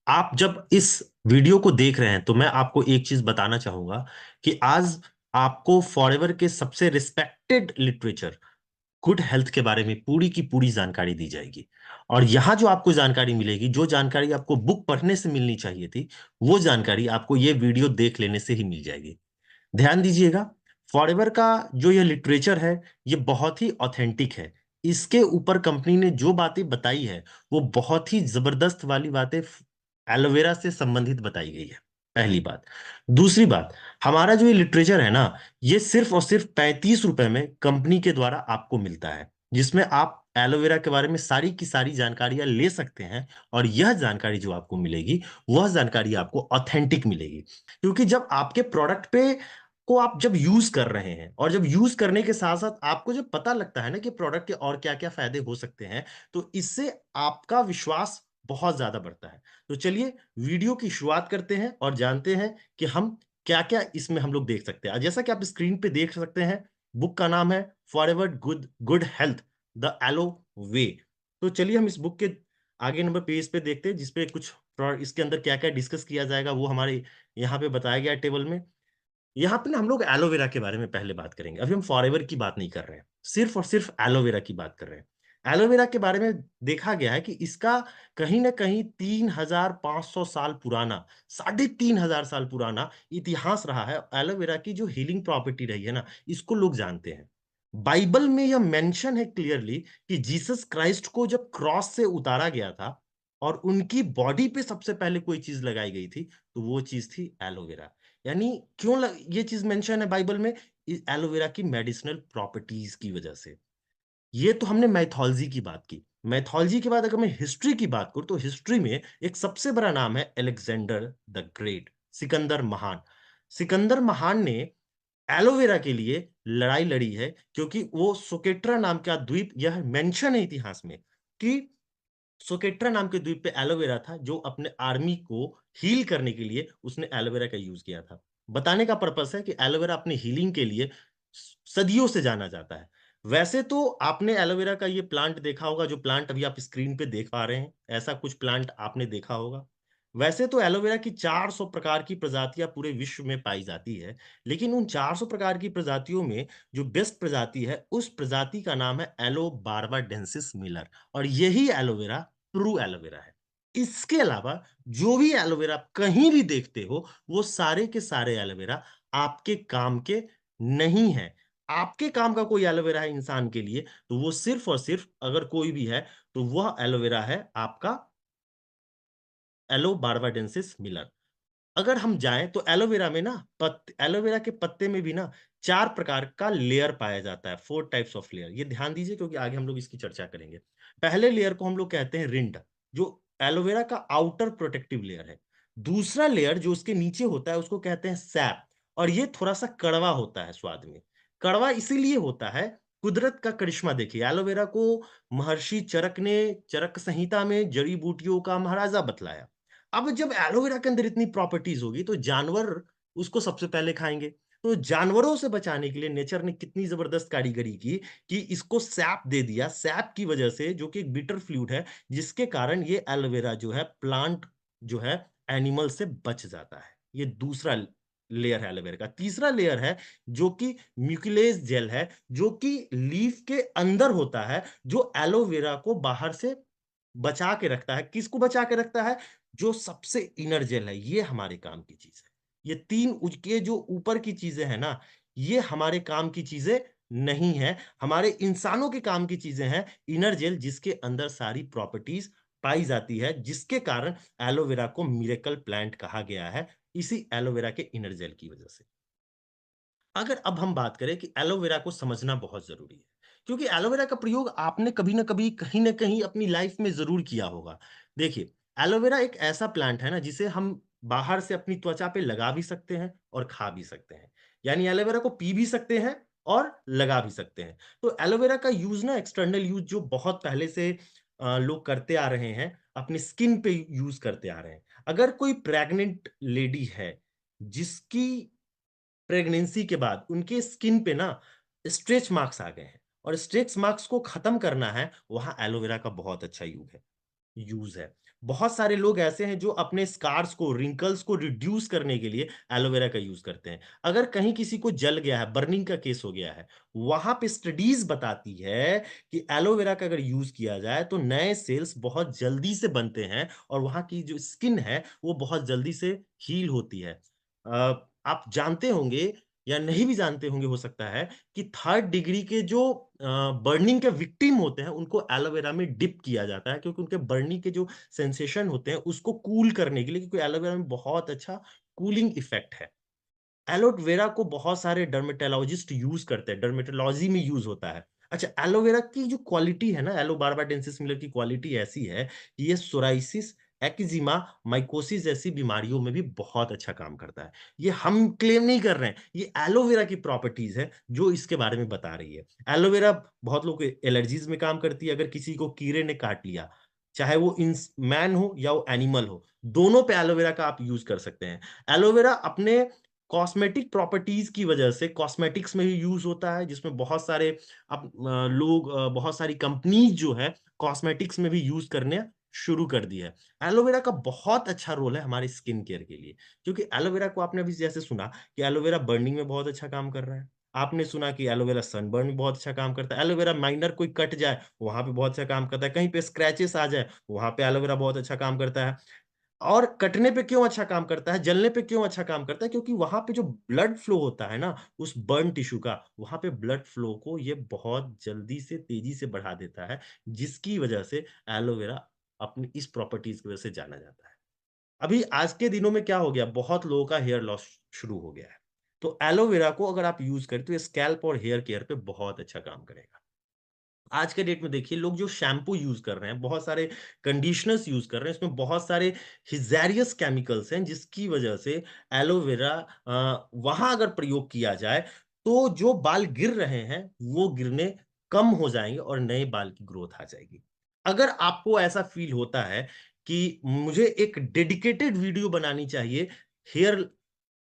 आप जब इस वीडियो को देख रहे हैं तो मैं आपको एक चीज बताना चाहूंगा कि आज आपको फॉरएवर के सबसे रिस्पेक्टेड लिटरेचर गुड हेल्थ के बारे में पूरी की पूरी जानकारी दी जाएगी। और यहां जो आपको जानकारी मिलेगी, जो जानकारी आपको बुक पढ़ने से मिलनी चाहिए थी, वो जानकारी आपको ये वीडियो देख लेने से ही मिल जाएगी। ध्यान दीजिएगा, फॉरएवर का जो ये लिटरेचर है, ये बहुत ही ऑथेंटिक है। इसके ऊपर कंपनी ने जो बातें बताई है, वो बहुत ही जबरदस्त वाली बातें एलोवेरा से संबंधित बताई गई है। पहली बात। दूसरी बात, हमारा जो ये लिटरेचर है ना, ये सिर्फ और सिर्फ 35 रुपए में कंपनी के द्वारा आपको मिलता है, जिसमें आप एलोवेरा के बारे में सारी की सारी जानकारियां ले सकते हैं। और यह जानकारी जो आपको मिलेगी, वह जानकारी आपको ऑथेंटिक मिलेगी। क्योंकि जब आपके प्रोडक्ट पे को आप जब यूज कर रहे हैं, और जब यूज करने के साथ साथ आपको जब पता लगता है ना कि प्रोडक्ट के और क्या क्या फायदे हो सकते हैं, तो इससे आपका विश्वास बहुत ज्यादा बढ़ता है। तो चलिए वीडियो की शुरुआत करते हैं और जानते हैं कि हम क्या क्या इसमें हम लोग देख सकते हैं। जैसा कि आप स्क्रीन पे देख सकते हैं, बुक का नाम है forever good good health, the aloe way. तो चलिए हम इस बुक के आगे नंबर पेज पे देखते हैं, जिसपे कुछ इसके अंदर क्या क्या डिस्कस किया जाएगा वो हमारे यहाँ पे बताया गया है टेबल में। यहाँ पे ना हम लोग एलोवेरा के बारे में पहले बात करेंगे। अभी हम फॉरएवर की बात नहीं कर रहे हैं, सिर्फ और सिर्फ एलोवेरा की बात कर रहे हैं। एलोवेरा के बारे में देखा गया है कि इसका कहीं ना कहीं 3500 साल पुराना, 3500 साल पुराना इतिहास रहा है। एलोवेरा की जो हीलिंग प्रॉपर्टी रही है ना, इसको लोग जानते हैं। बाइबल में यह मेंशन है क्लियरली कि जीसस क्राइस्ट को जब क्रॉस से उतारा गया था और उनकी बॉडी पे सबसे पहले कोई चीज लगाई गई थी, तो वो चीज थी एलोवेरा। यानी ये चीज मेंशन है बाइबल में, इस एलोवेरा की मेडिसिनल प्रॉपर्टीज की वजह से। ये तो हमने मैथोलॉजी की बात की। मैथोलॉजी के बाद अगर मैं हिस्ट्री की बात करूं, तो हिस्ट्री में एक सबसे बड़ा नाम है अलेक्जेंडर द ग्रेट, सिकंदर महान। सिकंदर महान ने एलोवेरा के लिए लड़ाई लड़ी है, क्योंकि वो सोकेट्रा नाम का द्वीप, यह मेंशन है इतिहास में कि सोकेट्रा नाम के द्वीप पे एलोवेरा था, जो अपने आर्मी को हील करने के लिए उसने एलोवेरा का यूज किया था। बताने का पर्पस है कि एलोवेरा अपने हीलिंग के लिए सदियों से जाना जाता है। वैसे तो आपने एलोवेरा का ये प्लांट देखा होगा, जो प्लांट अभी आप स्क्रीन पे देख पा रहे हैं, ऐसा कुछ प्लांट आपने देखा होगा। वैसे तो एलोवेरा की 400 प्रकार की प्रजातियां पूरे विश्व में पाई जाती है, लेकिन उन 400 प्रकार की प्रजातियों में जो बेस्ट प्रजाति है, उस प्रजाति का नाम है एलो बार्बाडेंसिस मिलर। और यही एलोवेरा ट्रू एलोवेरा है। इसके अलावा जो भी एलोवेरा आप कहीं भी देखते हो, वो सारे के सारे एलोवेरा आपके काम के नहीं है। आपके काम का कोई एलोवेरा है इंसान के लिए, तो वो सिर्फ और सिर्फ, अगर कोई भी है, तो वह एलोवेरा है आपका एलो बार्बाडेंसिस मिलर। अगर हम जाएं तो एलोवेरा में ना, एलोवेरा के पत्ते में भी ना 4 प्रकार का लेयर पाया जाता है, 4 टाइप्स ऑफ लेयर। ये ध्यान दीजिए, क्योंकि आगे हम लोग इसकी चर्चा करेंगे। पहले लेयर को हम लोग कहते हैं रिंड, जो एलोवेरा का आउटर प्रोटेक्टिव लेयर है। दूसरा लेयर जो उसके नीचे होता है, उसको कहते हैं सैप। और ये थोड़ा सा कड़वा होता है स्वाद में। कड़वा इसीलिए होता है, कुदरत का करिश्मा देखिए, एलोवेरा को महर्षि चरक ने चरक संहिता में जड़ी बूटियों का महाराजा बतलाया। अब जब एलोवेरा के अंदर इतनी प्रॉपर्टीज होगी, तो जानवर उसको सबसे पहले खाएंगे। तो जानवरों से बचाने के लिए नेचर ने कितनी जबरदस्त कारीगरी की कि इसको सैप दे दिया। सैप की वजह से, जो कि एक बिटर फ्लूइड है, जिसके कारण ये एलोवेरा जो है, प्लांट जो है, एनिमल से बच जाता है। ये दूसरा लेयर है एलोवेरा का। तीसरा लेयर है जो कि म्यूकिलेज जेल है, जो कि लीफ के अंदर होता है, जो एलोवेरा को बाहर से बचा के रखता है। किसको बचा के रखता है? जो सबसे इनर जेल है, ये हमारे काम की चीज है। ये तीन उसके जो ऊपर की चीजें हैं ना, ये हमारे काम की चीजें नहीं है, हमारे इंसानों के काम की चीजें हैं। इनर जेल, जिसके अंदर सारी प्रॉपर्टीज पाई जाती है, जिसके कारण एलोवेरा को मिरेकल प्लांट कहा गया है, इसी एलोवेरा के इनर जेल की वजह से। अगर अब हम बात करें कि एलोवेरा को समझना बहुत जरूरी है, क्योंकि एलोवेरा का प्रयोग आपने कभी ना कभी, कहीं ना कहीं अपनी लाइफ में जरूर किया होगा। देखिए, एलोवेरा एक ऐसा प्लांट है ना, जिसे हम बाहर से अपनी त्वचा पे लगा भी सकते हैं और खा भी सकते हैं। यानी एलोवेरा को पी भी सकते हैं और लगा भी सकते हैं। तो एलोवेरा का यूज ना, एक्सटर्नल यूज जो बहुत पहले से लोग करते आ रहे हैं, अपनी स्किन पे यूज करते आ रहे हैं। अगर कोई प्रेग्नेंट लेडी है, जिसकी प्रेगनेंसी के बाद उनके स्किन पे ना स्ट्रेच मार्क्स आ गए हैं, और स्ट्रेच मार्क्स को खत्म करना है, वहां एलोवेरा का बहुत अच्छा यूज है। बहुत सारे लोग ऐसे हैं जो अपने स्कार्स को, रिंकल्स को रिड्यूस करने के लिए एलोवेरा का यूज करते हैं। अगर कहीं किसी को जल गया है, बर्निंग का केस हो गया है, वहां पे स्टडीज बताती है कि एलोवेरा का अगर यूज किया जाए तो नए सेल्स बहुत जल्दी से बनते हैं और वहां की जो स्किन है वो बहुत जल्दी से हील होती है। आप जानते होंगे या नहीं भी जानते होंगे, हो सकता है कि थर्ड डिग्री के जो बर्निंग के विक्टिम होते हैं उनको एलोवेरा में डिप किया जाता है, क्योंकि उनके बर्निंग के जो सेंसेशन होते हैं उसको कूल करने के लिए, क्योंकि एलोवेरा में बहुत अच्छा कूलिंग इफेक्ट है। एलोवेरा को बहुत सारे डर्मेटोलॉजिस्ट यूज करते हैं, डर्मेटोलॉजी में यूज होता है। अच्छा, एलोवेरा की जो क्वालिटी है ना, एलो बारबाडेंसिस मिलर की क्वालिटी ऐसी है कि ये सोराइसिस, एक्जिमा, माइकोसिस जैसी बीमारियों में भी बहुत अच्छा काम करता है। ये हम क्लेम नहीं कर रहे हैं, ये एलोवेरा की प्रॉपर्टीज है जो इसके बारे में बता रही है। एलोवेरा बहुत लोग एलर्जीज में काम करती है। अगर किसी को कीड़े ने काट लिया, चाहे वो मैन हो या वो एनिमल हो, दोनों पे एलोवेरा का आप यूज कर सकते हैं। एलोवेरा अपने कॉस्मेटिक प्रॉपर्टीज की वजह से कॉस्मेटिक्स में भी यूज होता है, जिसमें बहुत सारे लोग, बहुत सारी कंपनीज जो है कॉस्मेटिक्स में भी यूज करने शुरू कर दी है। एलोवेरा का बहुत अच्छा रोल है हमारे स्किन केयर के लिए, क्योंकि एलोवेरा को आपने अभी जैसे सुना कि एलोवेरा बर्निंग में बहुत अच्छा काम कर रहा है। आपने सुना कि एलोवेरा सनबर्न में बहुत अच्छा काम करता है। एलोवेरा माइनर कोई कट जाए वहां पे बहुत अच्छा काम करता है। कहीं पे स्क्रैचेस आ जाए वहां पे एलोवेरा बहुत अच्छा काम करता है। और कटने पे क्यों अच्छा काम करता है, जलने पे क्यों अच्छा काम करता है, क्योंकि वहां पे जो ब्लड फ्लो होता है ना, उस बर्न टिश्यू का, वहां पे ब्लड फ्लो को ये बहुत जल्दी से, तेजी से बढ़ा देता है, जिसकी वजह से एलोवेरा अपनी इस प्रॉपर्टीज की वजह से जाना जाता है। अभी आज के दिनों में क्या हो गया, बहुत लोगों का हेयर लॉस शुरू हो गया है। तो एलोवेरा को अगर आप यूज करें तो ये स्कैल्प और हेयर केयर पे बहुत अच्छा काम करेगा। आज के डेट में देखिए, लोग जो शैम्पू यूज कर रहे हैं, बहुत सारे कंडीशनर्स यूज कर रहे हैं, इसमें बहुत सारे हिजारियस केमिकल्स हैं, जिसकी वजह से एलोवेरा वहां अगर प्रयोग किया जाए तो जो बाल गिर रहे हैं वो गिरने कम हो जाएंगे और नए बाल की ग्रोथ आ जाएगी। अगर आपको ऐसा फील होता है कि मुझे एक डेडिकेटेड वीडियो बनानी चाहिए हेयर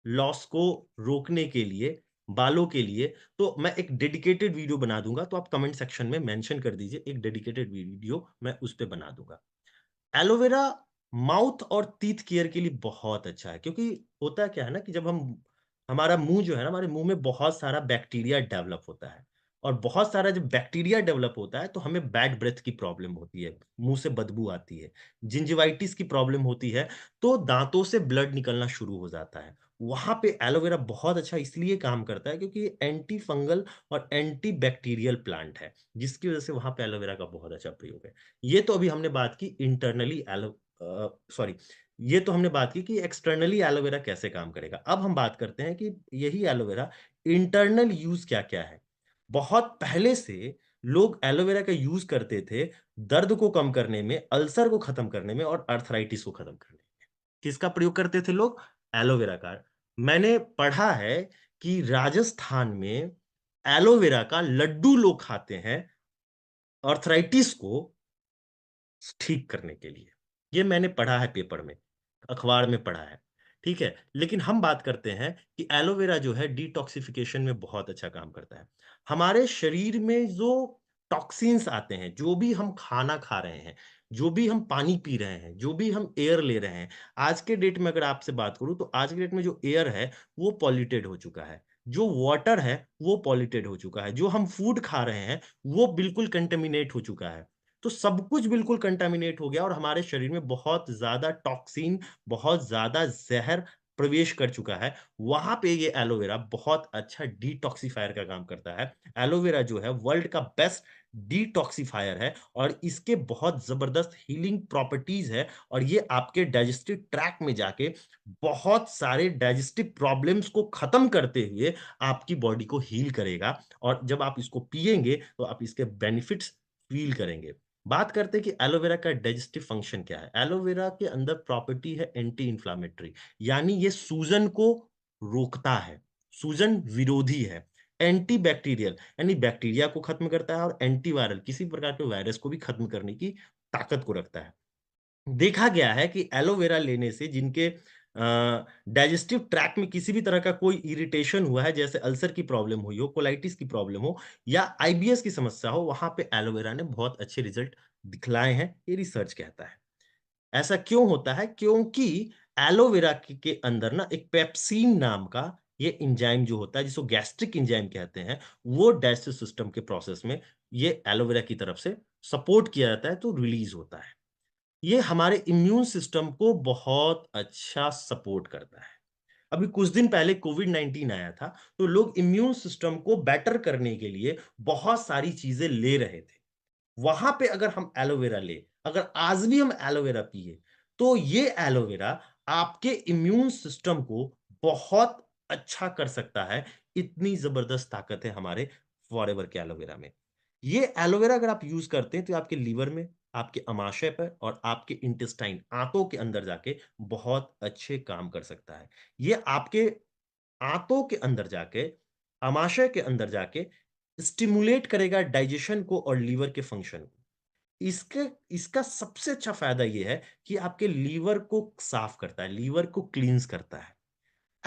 लॉस को रोकने के लिए, बालों के लिए, तो मैं एक डेडिकेटेड वीडियो बना दूँगा, तो आप कमेंट सेक्शन में मेंशन कर दीजिए, एक डेडिकेटेड वीडियो मैं उस पे बना दूँगा। एलोवेरा माउथ और टीथ केयर के लिए बहुत अच्छा है, क्योंकि होता क्या है ना कि जब हम, हमारा मुंह जो है ना, हमारे मुंह में बहुत सारा बैक्टीरिया डेवलप होता है, और बहुत सारा जब बैक्टीरिया डेवलप होता है तो हमें बैड ब्रेथ की प्रॉब्लम होती है, मुंह से बदबू आती है, जिंजिवाइटिस की प्रॉब्लम होती है, तो दांतों से ब्लड निकलना शुरू हो जाता है। वहां पे एलोवेरा बहुत अच्छा इसलिए काम करता है क्योंकि एंटी फंगल और एंटी बैक्टीरियल प्लांट है, जिसकी वजह से वहां पे एलोवेरा का बहुत अच्छा प्रयोग है। ये तो अभी हमने बात की इंटरनली सॉरी, ये तो हमने बात की कि एक्सटर्नली एलोवेरा कैसे काम करेगा। अब हम बात करते हैं कि यही एलोवेरा इंटरनल यूज क्या-क्या है। बहुत पहले से लोग एलोवेरा का यूज करते थे दर्द को कम करने में, अल्सर को खत्म करने में और अर्थराइटिस को खत्म करने में। किसका प्रयोग करते थे लोग? एलोवेरा का। मैंने पढ़ा है कि राजस्थान में एलोवेरा का लड्डू लोग खाते हैं अर्थराइटिस को ठीक करने के लिए। ये मैंने पढ़ा है पेपर में, अखबार में पढ़ा है। ठीक है? लेकिन हम बात करते हैं कि एलोवेरा जो है डिटॉक्सिफिकेशन में बहुत अच्छा काम करता है। हमारे शरीर में जो टॉक्सिन्स आते हैं, जो भी हम खाना खा रहे हैं, जो भी हम पानी पी रहे हैं, जो भी हम एयर ले रहे हैं, आज के डेट में अगर आपसे बात करूँ तो आज के डेट में जो एयर है, वो पॉल्यूटेड हो चुका है। जो वाटर है, वो पॉल्यूटेड हो चुका है। जो हम फूड खा रहे हैं, वो बिल्कुल कंटामिनेट हो चुका है। तो सब कुछ बिल्कुल कंटामिनेट हो गया और हमारे शरीर में बहुत ज़्यादा टॉक्सिन, बहुत ज़्यादा ज़हर प्रवेश कर चुका है। वहाँ पे ये एलोवेरा बहुत अच्छा डिटॉक्सिफायर का काम करता है। एलोवेरा जो है वर्ल्ड का बेस्ट डिटॉक्सिफायर है और इसके बहुत ज़बरदस्त हीलिंग प्रॉपर्टीज़ है, और ये आपके डाइजेस्टिव ट्रैक्ट में जाके बहुत सारे डाइजेस्टिव प्रॉब्लम्स को खत्म करते हुए आपकी बॉडी को हील करेगा, और जब आप इसको पिएँगे तो आप इसके बेनिफिट्स फ़ील करेंगे। बात करते हैं कि एलोवेरा का डाइजेस्टिव फंक्शन क्या है। एलोवेरा के अंदर प्रॉपर्टी है एंटी इन्फ्लेमेटरी, यानी ये सूजन को रोकता है, सूजन विरोधी है। एंटी बैक्टीरियल यानी बैक्टीरिया को खत्म करता है, और एंटीवायरल किसी प्रकार के वायरस को भी खत्म करने की ताकत को रखता है। देखा गया है कि एलोवेरा लेने से जिनके डाइजेस्टिव ट्रैक्ट में किसी भी तरह का कोई इरिटेशन हुआ है, जैसे अल्सर की प्रॉब्लम हुई हो, कोलाइटिस की प्रॉब्लम हो या आईबीएस की समस्या हो, वहां पे एलोवेरा ने बहुत अच्छे रिजल्ट दिखलाए हैं, ये रिसर्च कहता है। ऐसा क्यों होता है? क्योंकि एलोवेरा के अंदर ना एक पेप्सिन नाम का ये एंजाइम जो होता है, जिसको गैस्ट्रिक एंजाइम कहते हैं, वो डाइजेस्टिव सिस्टम के प्रोसेस में ये एलोवेरा की तरफ से सपोर्ट किया जाता है, तो रिलीज होता है। ये हमारे इम्यून सिस्टम को बहुत अच्छा सपोर्ट करता है। अभी कुछ दिन पहले कोविड-19 आया था, तो लोग इम्यून सिस्टम को बेटर करने के लिए बहुत सारी चीज़ें ले रहे थे। वहाँ पे अगर हम एलोवेरा लें, अगर आज भी हम एलोवेरा पिए, तो ये एलोवेरा आपके इम्यून सिस्टम को बहुत अच्छा कर सकता है। इतनी ज़बरदस्त ताकत है हमारे फॉरएवर के एलोवेरा में। ये एलोवेरा अगर आप यूज़ करते हैं, तो ये आपके लिवर में, आपके अमाशय पर और आपके इंटेस्टाइन, आंतों के अंदर जाके बहुत अच्छे काम कर सकता है। ये आपके आंतों के अंदर जाके, अमाशय के अंदर जाके स्टिमुलेट करेगा डाइजेशन को और लीवर के फंक्शन को। इसके इसका सबसे अच्छा फ़ायदा ये है कि आपके लीवर को साफ़ करता है, लीवर को क्लींस करता है।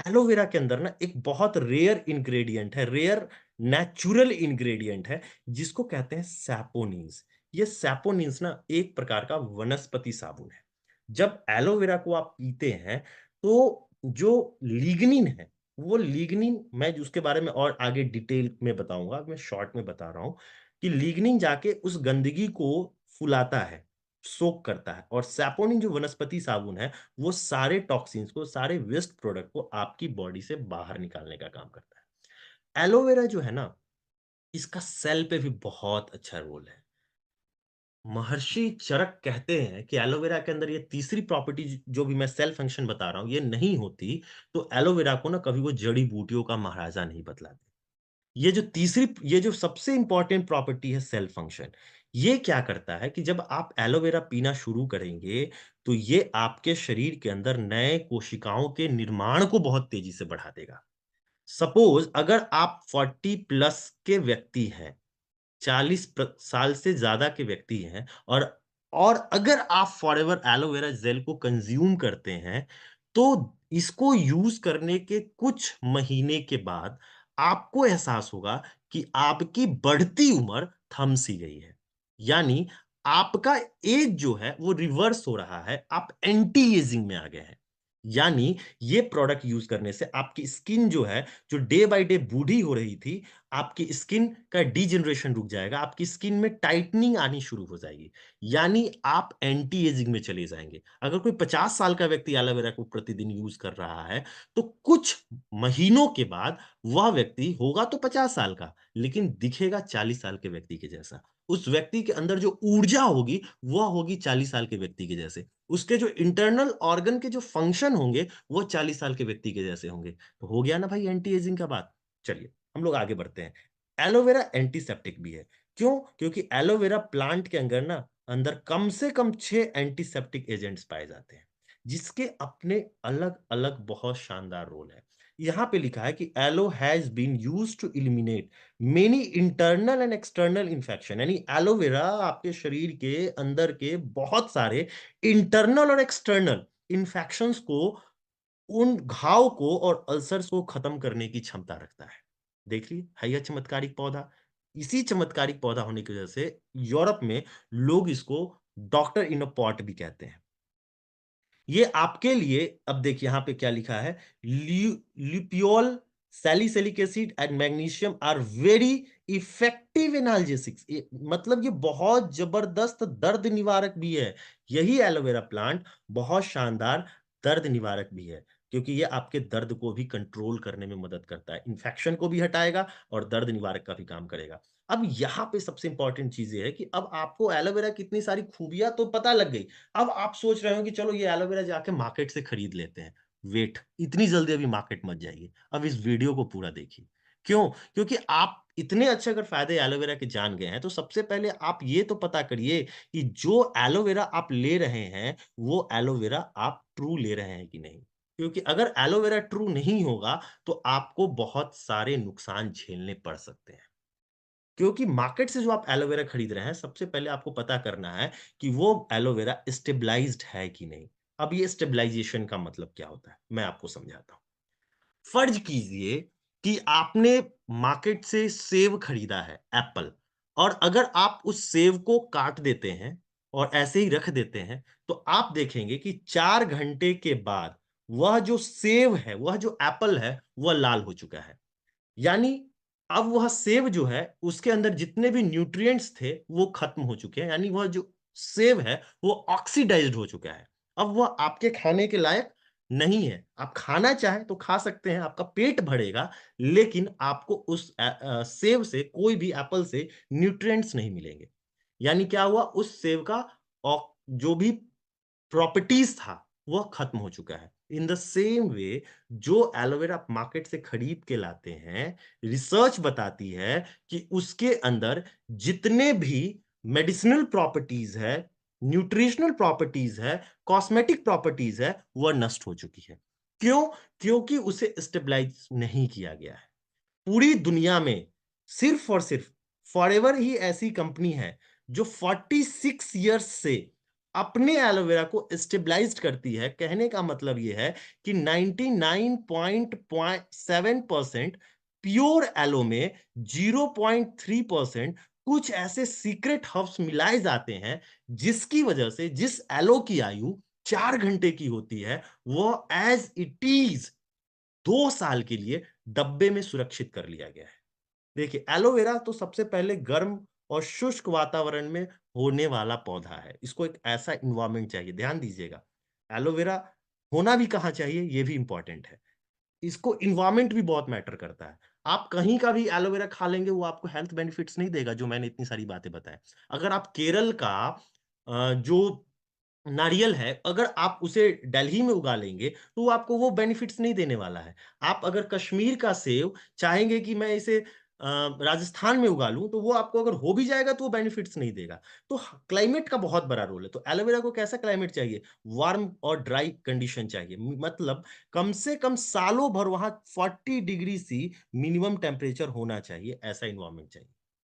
एलोवेरा के अंदर ना एक बहुत रेयर इंग्रेडिएंट है, रेयर नेचुरल इंग्रेडिएंट है, जिसको कहते हैं सैपोनिन्स। ये सैपोनिन्स ना एक प्रकार का वनस्पति साबुन है। जब एलोवेरा को आप पीते हैं, तो जो लिग्निन है, वो लिग्निन मैं उसके बारे में और आगे डिटेल में बताऊँगा, मैं शॉर्ट में बता रहा हूँ कि लिग्निन जाके उस गंदगी को फुलाता है, सोक करता है और सैपोनिन जो वनस्पति साबुन है, वो सारे टॉक्सिन्स को, सारे वेस्ट प्रोडक्ट को आपकी बॉडी से बाहर निकालने का काम करता है। एलोवेरा जो है ना, इसका सेल पे भी बहुत अच्छा रोल है। महर्षि चरक कहते हैं कि एलोवेरा के अंदर ये तीसरी प्रॉपर्टी जो भी मैं सेल फंक्शन बता रहा हूँ, ये नहीं होती, तो एलोवेरा को ना कभी वो जड़ी-बूटियों का महाराजा नहीं बतलाते। ये जो सबसे इम्पोर्टेंट प्रॉपर्टी है सेल फंक्शन, ये क्या करता है कि जब आप एलोवेरा पीना शुरू करेंगे, तो ये आपके शरीर के अंदर नए कोशिकाओं के निर्माण को बहुत तेज़ी से बढ़ा देगा। सपोज़ अगर आप 40 प्लस के व्यक्ति हैं, 40 साल से ज़्यादा के व्यक्ति हैं और अगर आप फॉरएवर एलोवेरा जेल को कंज़्यूम करते हैं, तो इसको यूज़ करने के कुछ महीने के बाद आपको एहसास होगा कि आपकी बढ़ती उम्र थम सी गई है। यानी आपका एज जो है वो रिवर्स हो रहा है, आप एंटी एजिंग में आ गए हैं। यानी ये प्रोडक्ट यूज़ करने से आपकी स्किन जो है, जो डे बाय डे बूढ़ी हो रही थी, आपकी स्किन का डीजेनरेशन रुक जाएगा, आपकी स्किन में टाइटनिंग आनी शुरू हो जाएगी, यानी आप एंटी एजिंग में चले जाएँगे। अगर कोई 50 साल का व्यक्ति एलोवेरा को प्रतिदिन यूज़ कर रहा है, तो कुछ महीनों के बाद वह व्यक्ति होगा तो 50 साल का, लेकिन दिखेगा 40 साल के व्यक्ति के जैसा। उस व्यक्ति के अंदर जो ऊर्जा होगी, वह होगी 40 साल के व्यक्ति के जैसे। उसके जो इंटरनल ऑर्गन के जो फंक्शन होंगे, वो 40 साल के व्यक्ति के जैसे होंगे। तो हो गया ना भाई एंटी एजिंग का बात। चलिए, हम लोग आगे बढ़ते हैं। एलोवेरा एंटीसेप्टिक भी है। क्यों? क्योंकि एलोवेरा प्लांट के अंदर कम से कम 6 एंटीसेप्टिक एजेंट्स पाए जाते हैं, जिसके अपने अलग-अलग बहुत शानदार रोल है। यहाँ पे लिखा है कि aloe has been used to eliminate many internal and external infection, यानी एलोवेरा आपके शरीर के अंदर के बहुत सारे इंटरनल और एक्सटर्नल इन्फेक्शंस को, उन घाव को और अल्सर्स को खत्म करने की क्षमता रखता है। देखिए, है यह चमत्कारिक पौधा। इसी चमत्कारिक पौधा होने की वजह से यूरोप में लोग इसको डॉक्टर इन अ पॉट भी कहते हैं। ये आपके लिए, अब देखिए यहाँ पे क्या लिखा है, lupeol, salicylic acid and magnesium are very effective analgesics. मतलब ये बहुत जबरदस्त दर्द निवारक भी है। यही एलोवेरा प्लांट बहुत शानदार दर्द निवारक भी है, क्योंकि ये आपके दर्द को भी कंट्रोल करने में मदद करता है, इन्फेक्शन को भी हटाएगा और दर्द निवारक का भी काम करेगा। अब यहाँ पे सबसे इंपॉर्टेंट चीज ये है कि अब आपको एलोवेरा की इतनी सारी खूबियां तो पता लग गई। अब आप सोच रहे हो कि चलो ये एलोवेरा जाके मार्केट से खरीद लेते हैं। वेट, इतनी जल्दी अभी मार्केट मत जाइए। अब इस वीडियो को पूरा देखिए। क्यों? क्योंकि आप इतने अच्छे अगर फायदे एलोवेरा के जान गए हैं, तो सबसे पहले आप ये तो पता करिए कि जो एलोवेरा आप ले रहे हैं, वो एलोवेरा आप ट्रू ले रहे हैं कि नहीं? क्योंकि अगर एलोवेरा ट्रू नहीं होगा, तो आपको बहुत सारे नुकसान झेलने पड़ सकते हैं। क्योंकि मार्केट से जो आप एलोवेरा खरीद रहे हैं, सबसे पहले आपको पता करना है कि वो एलोवेरा स्टेबलाइज्ड है कि नहीं। अब ये स्टेबलाइजेशन का मतलब क्या होता है? मैं आपको समझाता हूँ। फर्ज़ कीजिए कि आपने मार्केट से सेब खरीदा है, एप्पल, और अगर आप उस सेब को काट देते हैं, और ऐसे ही रख देते हैं, तो आप देखेंगे कि 4 घंटे के बाद वह जो सेव है, वह जो एप्पल है, वह लाल हो चुका है। यानी अब वह सेव जो है, उसके अंदर जितने भी न्यूट्रिएंट्स थे वो खत्म हो चुके हैं। यानी वह जो सेव है वो ऑक्सीडाइज्ड हो चुका है। अब वह आपके खाने के लायक नहीं है। आप खाना चाहें तो खा सकते हैं, आपका पेट भरेगा, लेकिन आपको उस सेव से, कोई भी एप्पल से न्यूट्रिएंट्स नहीं मिलेंगे। यानी क्या हुआ, उस सेव का जो भी प्रॉपर्टीज था वह खत्म हो चुका है। इन द सेम वे जो एलोवेरा आप मार्केट से खरीद के लाते हैं, रिसर्च बताती है कि उसके अंदर जितने भी मेडिसिनल प्रॉपर्टीज है, न्यूट्रिशनल प्रॉपर्टीज है, कॉस्मेटिक प्रॉपर्टीज है, वह नष्ट हो चुकी है। क्यों? क्योंकि उसे स्टेबलाइज नहीं किया गया है। पूरी दुनिया में सिर्फ और सिर्फ फॉरएवर ही ऐसी कंपनी है जो 46 इयर्स से अपने एलोवेरा को स्टेबलाइज्ड करती है। कहने का मतलब यह है कि 99.7% प्योर एलो में 0.3% कुछ ऐसे सीक्रेट हर्ब्स मिलाए जाते हैं, जिसकी वजह से जिस एलो की आयु 4 घंटे की होती है, वो एज इट इज 2 साल के लिए डब्बे में सुरक्षित कर लिया गया है। देखिए, एलोवेरा तो सबसे पहले गर्म और शुष्क वातावरण में होने वाला पौधा है। इसको एक ऐसा एनवायरनमेंट चाहिए, ध्यान दीजिएगा। एलोवेरा होना भी कहाँ चाहिए, ये भी इंपॉर्टेंट है। इसको एनवायरनमेंट भी बहुत मैटर करता है। आप कहीं का भी एलोवेरा खा लेंगे, वो आपको हेल्थ बेनिफिट्स नहीं देगा, जो मैंने इतनी सारी बातें बताएँ। अगर आप केरल का जो नारियल है, अगर आप उसे दिल्ली में उगा लेंगे, तो वो आपको वो बेनिफिट्स नहीं देने वाला है। आप अगर कश्मीर का सेब चाहेंगे कि मैं इसे राजस्थान में उगा लूँ, तो वो आपको अगर हो भी जाएगा, तो वो बेनिफिट्स नहीं देगा। तो क्लाइमेट का बहुत बड़ा रोल है। तो एलोवेरा को कैसा क्लाइमेट चाहिए? वार्म और ड्राई कंडीशन चाहिए। मतलब कम से कम सालों भर वहाँ 40 डिग्री सी मिनिमम टेम्परेचर होना चाहिए, ऐसा एनवायरनमेंट चाहिए।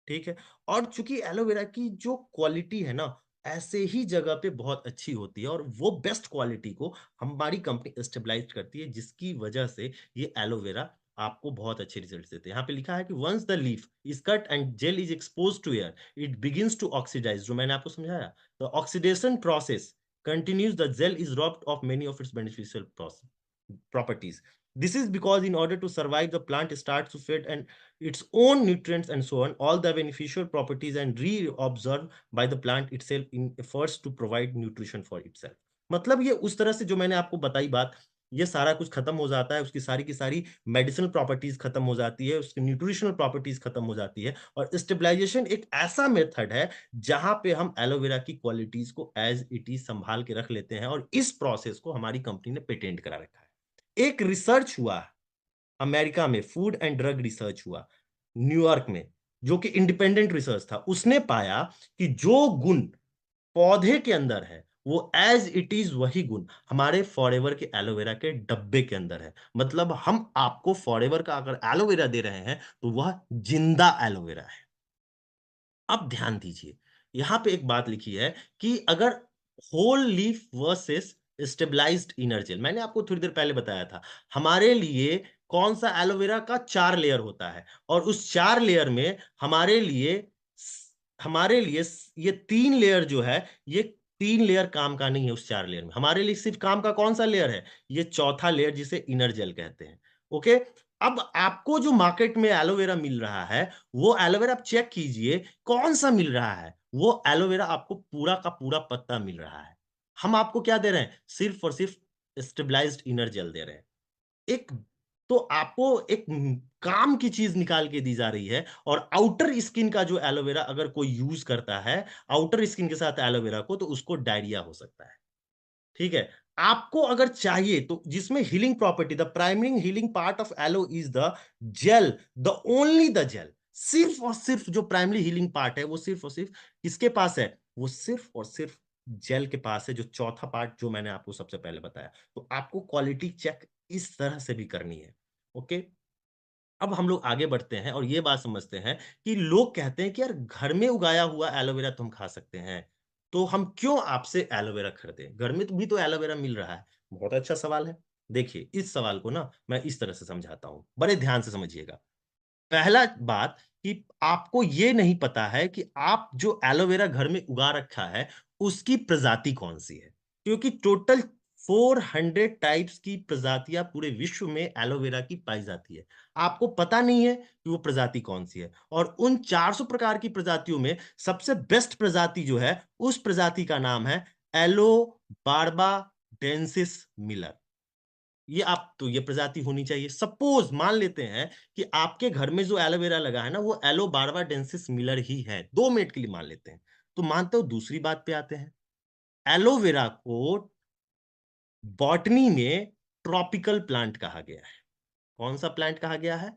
ठीक है? और चूँकि एलोवेरा की जो क्वालिटी है ना, ऐसे ही जगह पे बहुत अच्छी होती है, और वो बेस्ट क्वालिटी को हमारी कंपनी स्टेबलाइज करती है, जिसकी वजह से ये एलोवेरा आपको बहुत अच्छे रिजल्ट्स देते हैं। यहाँ पे लिखा है कि once the leaf is cut and gel is expose to air, it begins to oxidise. जो मैंने आपको समझाया, the oxidation process continues, the gel is robbed of many of its beneficial properties. This is because in order to survive, the plant starts to fed and its own nutrients and so on, all the beneficial properties and reabsorbed by the plant itself in efforts to provide nutrition for itself. मतलब ये उस तरह से जो मैंने आपको बताई बात, ये सारा कुछ खत्म हो जाता है, उसकी सारी की सारी मेडिसिनल प्रॉपर्टीज खत्म हो जाती है, उसकी न्यूट्रिशनल प्रॉपर्टीज खत्म हो जाती है, और स्टेबलाइजेशन एक ऐसा मेथड है जहां पे हम एलोवेरा की क्वालिटीज को एज इट इज संभाल के रख लेते हैं, और इस प्रोसेस को हमारी कंपनी ने पेटेंट करा रखा है। एक रिसर्च हुआ अमेरिका में, फूड एंड ड्रग रिसर्च हुआ न्यूयॉर्क में, जो कि इंडिपेंडेंट रिसर्च था। उसने पाया कि जो गुण पौधे के अंदर है, वो एज इट इज वही गुण हमारे फॉरएवर के एलोवेरा के डब्बे के अंदर है। मतलब हम आपको फॉरएवर का अगर एलोवेरा दे रहे हैं, तो वह जिंदा एलोवेरा है। अब ध्यान दीजिए, यहां पे एक बात लिखी है कि अगर whole leaf versus stabilised inner gel, मैंने आपको थोड़ी देर पहले बताया था, हमारे लिए कौन सा एलोवेरा का 4 लेयर होता है, और उस 4 लेयर में ये 3 लेयर जो है, ये 3 लेयर काम का नहीं है। उस 4 लेयर में हमारे लिए सिर्फ काम का कौन सा लेयर है? ये चौथा लेयर, जिसे इनर जेल कहते हैं। ओके। अब आपको जो मार्केट में एलोवेरा मिल रहा है, वो एलोवेरा आप चेक कीजिए कौन सा मिल रहा है। वो एलोवेरा आपको पूरा का पूरा पत्ता मिल रहा है। हम आपको क्या दे रहे हैं? सिर्फ और सिर्फ स्टेबलाइज्ड इनर जेल दे रहे हैं। एक तो आपको एक काम की चीज निकाल के दी जा रही है, और आउटर स्किन का जो एलोवेरा अगर कोई यूज करता है, आउटर स्किन के साथ एलोवेरा को, तो उसको डायरिया हो सकता है। ठीक है? आपको अगर चाहिए तो जिसमें healing property, the primary healing part of aloe is the gel, the only the gel. सिर्फ और सिर्फ जो प्राइमरी हीलिंग पार्ट है, वो सिर्फ और सिर्फ किसके पास है? वो सिर्फ और सिर्फ जेल के पास है, जो चौथा पार्ट जो मैंने आपको सबसे पहले बताया। तो आपको क्वालिटी चेक इस तरह से भी करनी है। ओके। अब हम लोग आगे बढ़ते हैं और ये बात समझते हैं कि लोग कहते हैं कि यार, घर में उगाया हुआ एलोवेरा तो हम खा सकते हैं, तो हम क्यों आपसे एलोवेरा खरीदें? घर में तो भी तो एलोवेरा मिल रहा है। बहुत अच्छा सवाल है। देखिए, इस सवाल को ना मैं इस तरह से समझाता हूँ, बड़े ध्यान से समझिएगा। पहला बात कि आपको ये नहीं पता है कि आप जो एलोवेरा घर में उगा रखा है उसकी प्रजाति कौन सी है, क्योंकि टोटल 400 टाइप्स की प्रजातियां पूरे विश्व में एलोवेरा की पाई जाती है। आपको पता नहीं है कि वो प्रजाति कौन सी है, और उन 400 प्रकार की प्रजातियों में सबसे बेस्ट प्रजाति जो है उस प्रजाति का नाम है एलो बारबा डेंसिस मिलर। ये आप तो ये प्रजाति होनी चाहिए। सपोज मान लेते हैं कि आपके घर में जो एलोवेरा लगा है ना वो एलो बारबा डेंसिस मिलर ही है, 2 मिनट के लिए मान लेते हैं, तो मानते हो दूसरी बात पे आते हैं। एलोवेरा को बॉटनी में ट्रॉपिकल प्लांट कहा गया है। कौन सा प्लांट कहा गया है?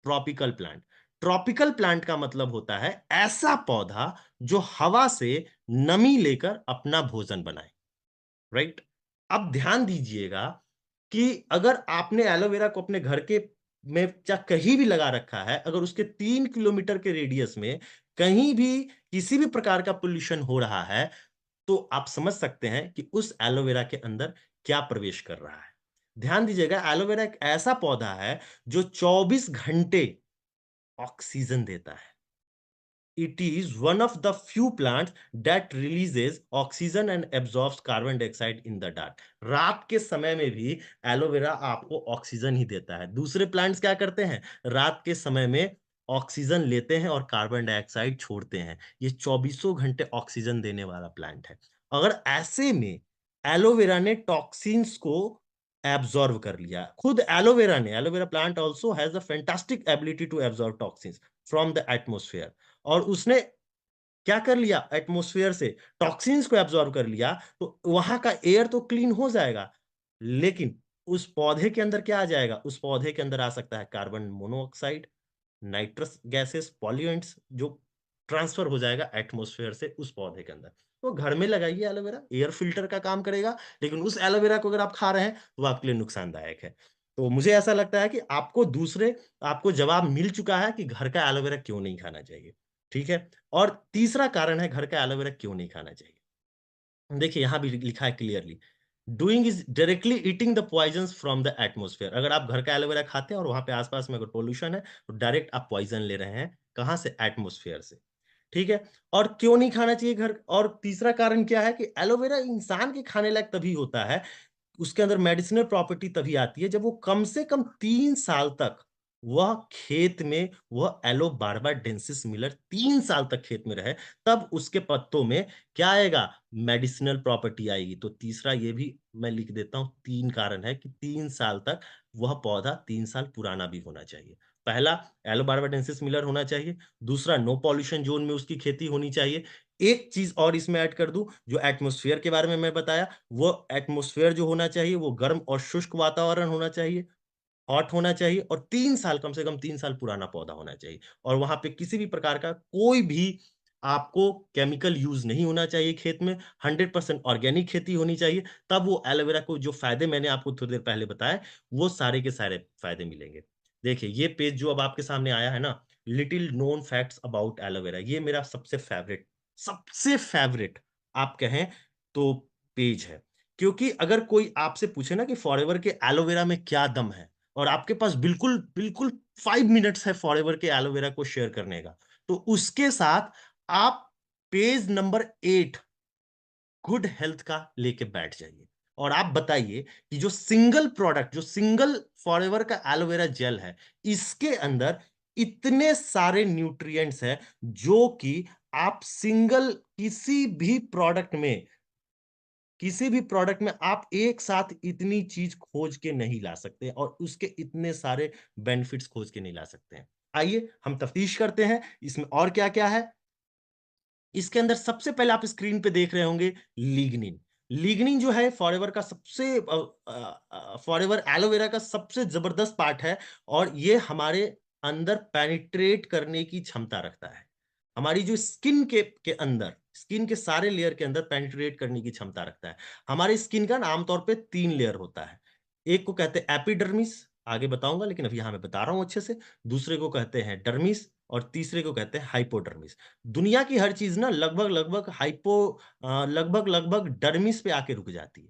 Tropical plant. ट्रॉपिकल प्लांट का मतलब होता है ऐसा पौधा जो हवा से नमी लेकर अपना भोजन बनाए, राइट? अब ध्यान दीजिएगा कि अगर आपने एलोवेरा को अपने घर के में चाहे कहीं भी लगा रखा है, अगर उसके 3 किलोमीटर के रेडियस में कहीं भी किसी भी प्रकार का पोल्यूशन हो रहा है, तो आप समझ सकते हैं कि उस एलोवेरा के अंदर क्या प्रवेश कर रहा है। ध्यान दीजिएगा, एलोवेरा एक ऐसा पौधा है जो 24 घंटे ऑक्सीजन देता है। It is one of the few plants that releases oxygen and absorbs carbon dioxide in the dark. रात के समय में भी एलोवेरा आपको ऑक्सीजन ही देता है। दूसरे प्लांट्स क्या करते हैं? रात के समय में ऑक्सीजन लेते हैं और कार्बन डाइऑक्साइड छोड़ते हैं। ये चौबीसों घंटे ऑक्सीजन देने वाला प्लांट है। अगर ऐसे में एलोवेरा ने टॉक्सिन्स को एब्जॉर्ब कर लिया, खुद एलोवेरा ने, aloe vera plant also has a fantastic ability to absorb toxins from the atmosphere, और उसने क्या कर लिया, एटमॉस्फेयर से टॉक्सिन्स को एब्जॉर्ब कर लिया, तो वहां का एयर तो क्लीन हो जाएगा, लेकिन उस पौधे के अंदर क्या आ जाएगा? उस पौधे के अंदर आ सकता है कार्बन मोनोऑक्साइड, नाइट्रस गैसेस, पॉल्यूएंट्स, जो ट्रांसफर हो जाएगा एटमॉस्फेयर से उस पौधे के अंदर। तो घर में लगाइए एलोवेरा, एयर फिल्टर का काम करेगा, लेकिन उस एलोवेरा को अगर आप खा रहे हैं तो वो आपके लिए नुकसानदायक है। तो मुझे ऐसा लगता है कि आपको जवाब मिल चुका है कि घर का एलोवेरा क्यों नहीं खाना चाहिए। ठीक है? और तीसरा कारण है घर का एलोवेरा क्यों नहीं खाना चाहिए। देखिए यहाँ भी लिखा है clearly, doing is directly eating the poisons from the atmosphere. अगर आप घर का एलोवेरा खाते हैं और वहां पे आसपास में अगर पोल्यूशन है तो डायरेक्ट आप पॉइजन ले रहे हैं, कहां से? एटमॉस्फेयर से। ठीक है? और क्यों नहीं खाना चाहिए घर, और तीसरा कारण क्या है कि एलोवेरा इंसान के खाने लायक तभी होता है, उसके अंदर मेडिसिनल प्रॉपर्टी तभी आती है जब वो कम से कम 3 साल तक वह खेत में, वह एलो बारबा डेंसिस मिलर 3 साल तक खेत में रहे, तब उसके पत्तों में क्या आएगा? मेडिसिनल प्रॉपर्टी आएगी। तो तीसरा ये भी मैं लिख देता हूं, 3 कारण है कि 3 साल तक वह पौधा 3 साल पुराना भी होना चाहिए। पहला, एलो बारबा डेंसिस मिलर होना चाहिए। दूसरा, नो पॉल्यूशन जोन में उसकी खेती होनी चाहिए। एक चीज और इसमें ऐड कर दूं, जो एटमॉस्फेयर के बारे में मैं बताया, वो एटमॉस्फेयर जो होना चाहिए वो गर्म और शुष्क वातावरण होना चाहिए, हॉट होना चाहिए, और 3 साल, कम से कम 3 साल पुराना पौधा होना चाहिए, और वहां पे किसी भी प्रकार का कोई भी आपको केमिकल यूज नहीं होना चाहिए खेत में, 100% ऑर्गेनिक खेती होनी चाहिए। तब वो एलोवेरा को जो फायदे मैंने आपको थोड़ी देर पहले बताए, वो सारे के सारे फायदे मिलेंगे। देखिए ये पेज जो अब आपके सामने आया है ना, little known facts about aloe vera, ये मेरा सबसे फेवरेट आप कहें तो पेज है। क्योंकि अगर कोई आपसे पूछे ना कि फॉरएवर के एलोवेरा में क्या दम है, और आपके पास बिल्कुल बिल्कुल 5 मिनट्स है फॉरएवर के एलोवेरा को शेयर करने का, तो उसके साथ आप पेज नंबर 8 गुड हेल्थ का लेके बैठ जाइए, और आप बताइए कि जो सिंगल फॉरएवर का एलोवेरा जेल है, इसके अंदर इतने सारे न्यूट्रिएंट्स हैं जो कि आप सिंगल किसी भी प्रोडक्ट में आप एक साथ इतनी चीज खोज के नहीं ला सकते, और उसके इतने सारे बेनिफिट्स खोज के नहीं ला सकते हैं। आइए हम तफ्तीश करते हैं इसमें और क्या क्या है। इसके अंदर सबसे पहले आप स्क्रीन पे देख रहे होंगे लिग्निन। लिग्निन जो है फॉरएवर एलोवेरा का सबसे जबरदस्त पार्ट है, और ये हमारे अंदर पेनिट्रेट करने की क्षमता रखता है। हमारी जो स्किन के सारे लेयर के अंदर पेनिट्रेट करने की क्षमता रखता है। हमारी स्किन का ना आमतौर पे 3 लेयर होता है। एक को कहते हैं एपिडर्मिस, आगे बताऊंगा लेकिन अभी यहां मैं बता रहा हूं अच्छे से। दूसरे को कहते हैं डर्मिस, और तीसरे को कहते हैं हाइपोडर्मिस। दुनिया की हर चीज ना लगभग लगभग डर्मिस पे आके रुक जाती है।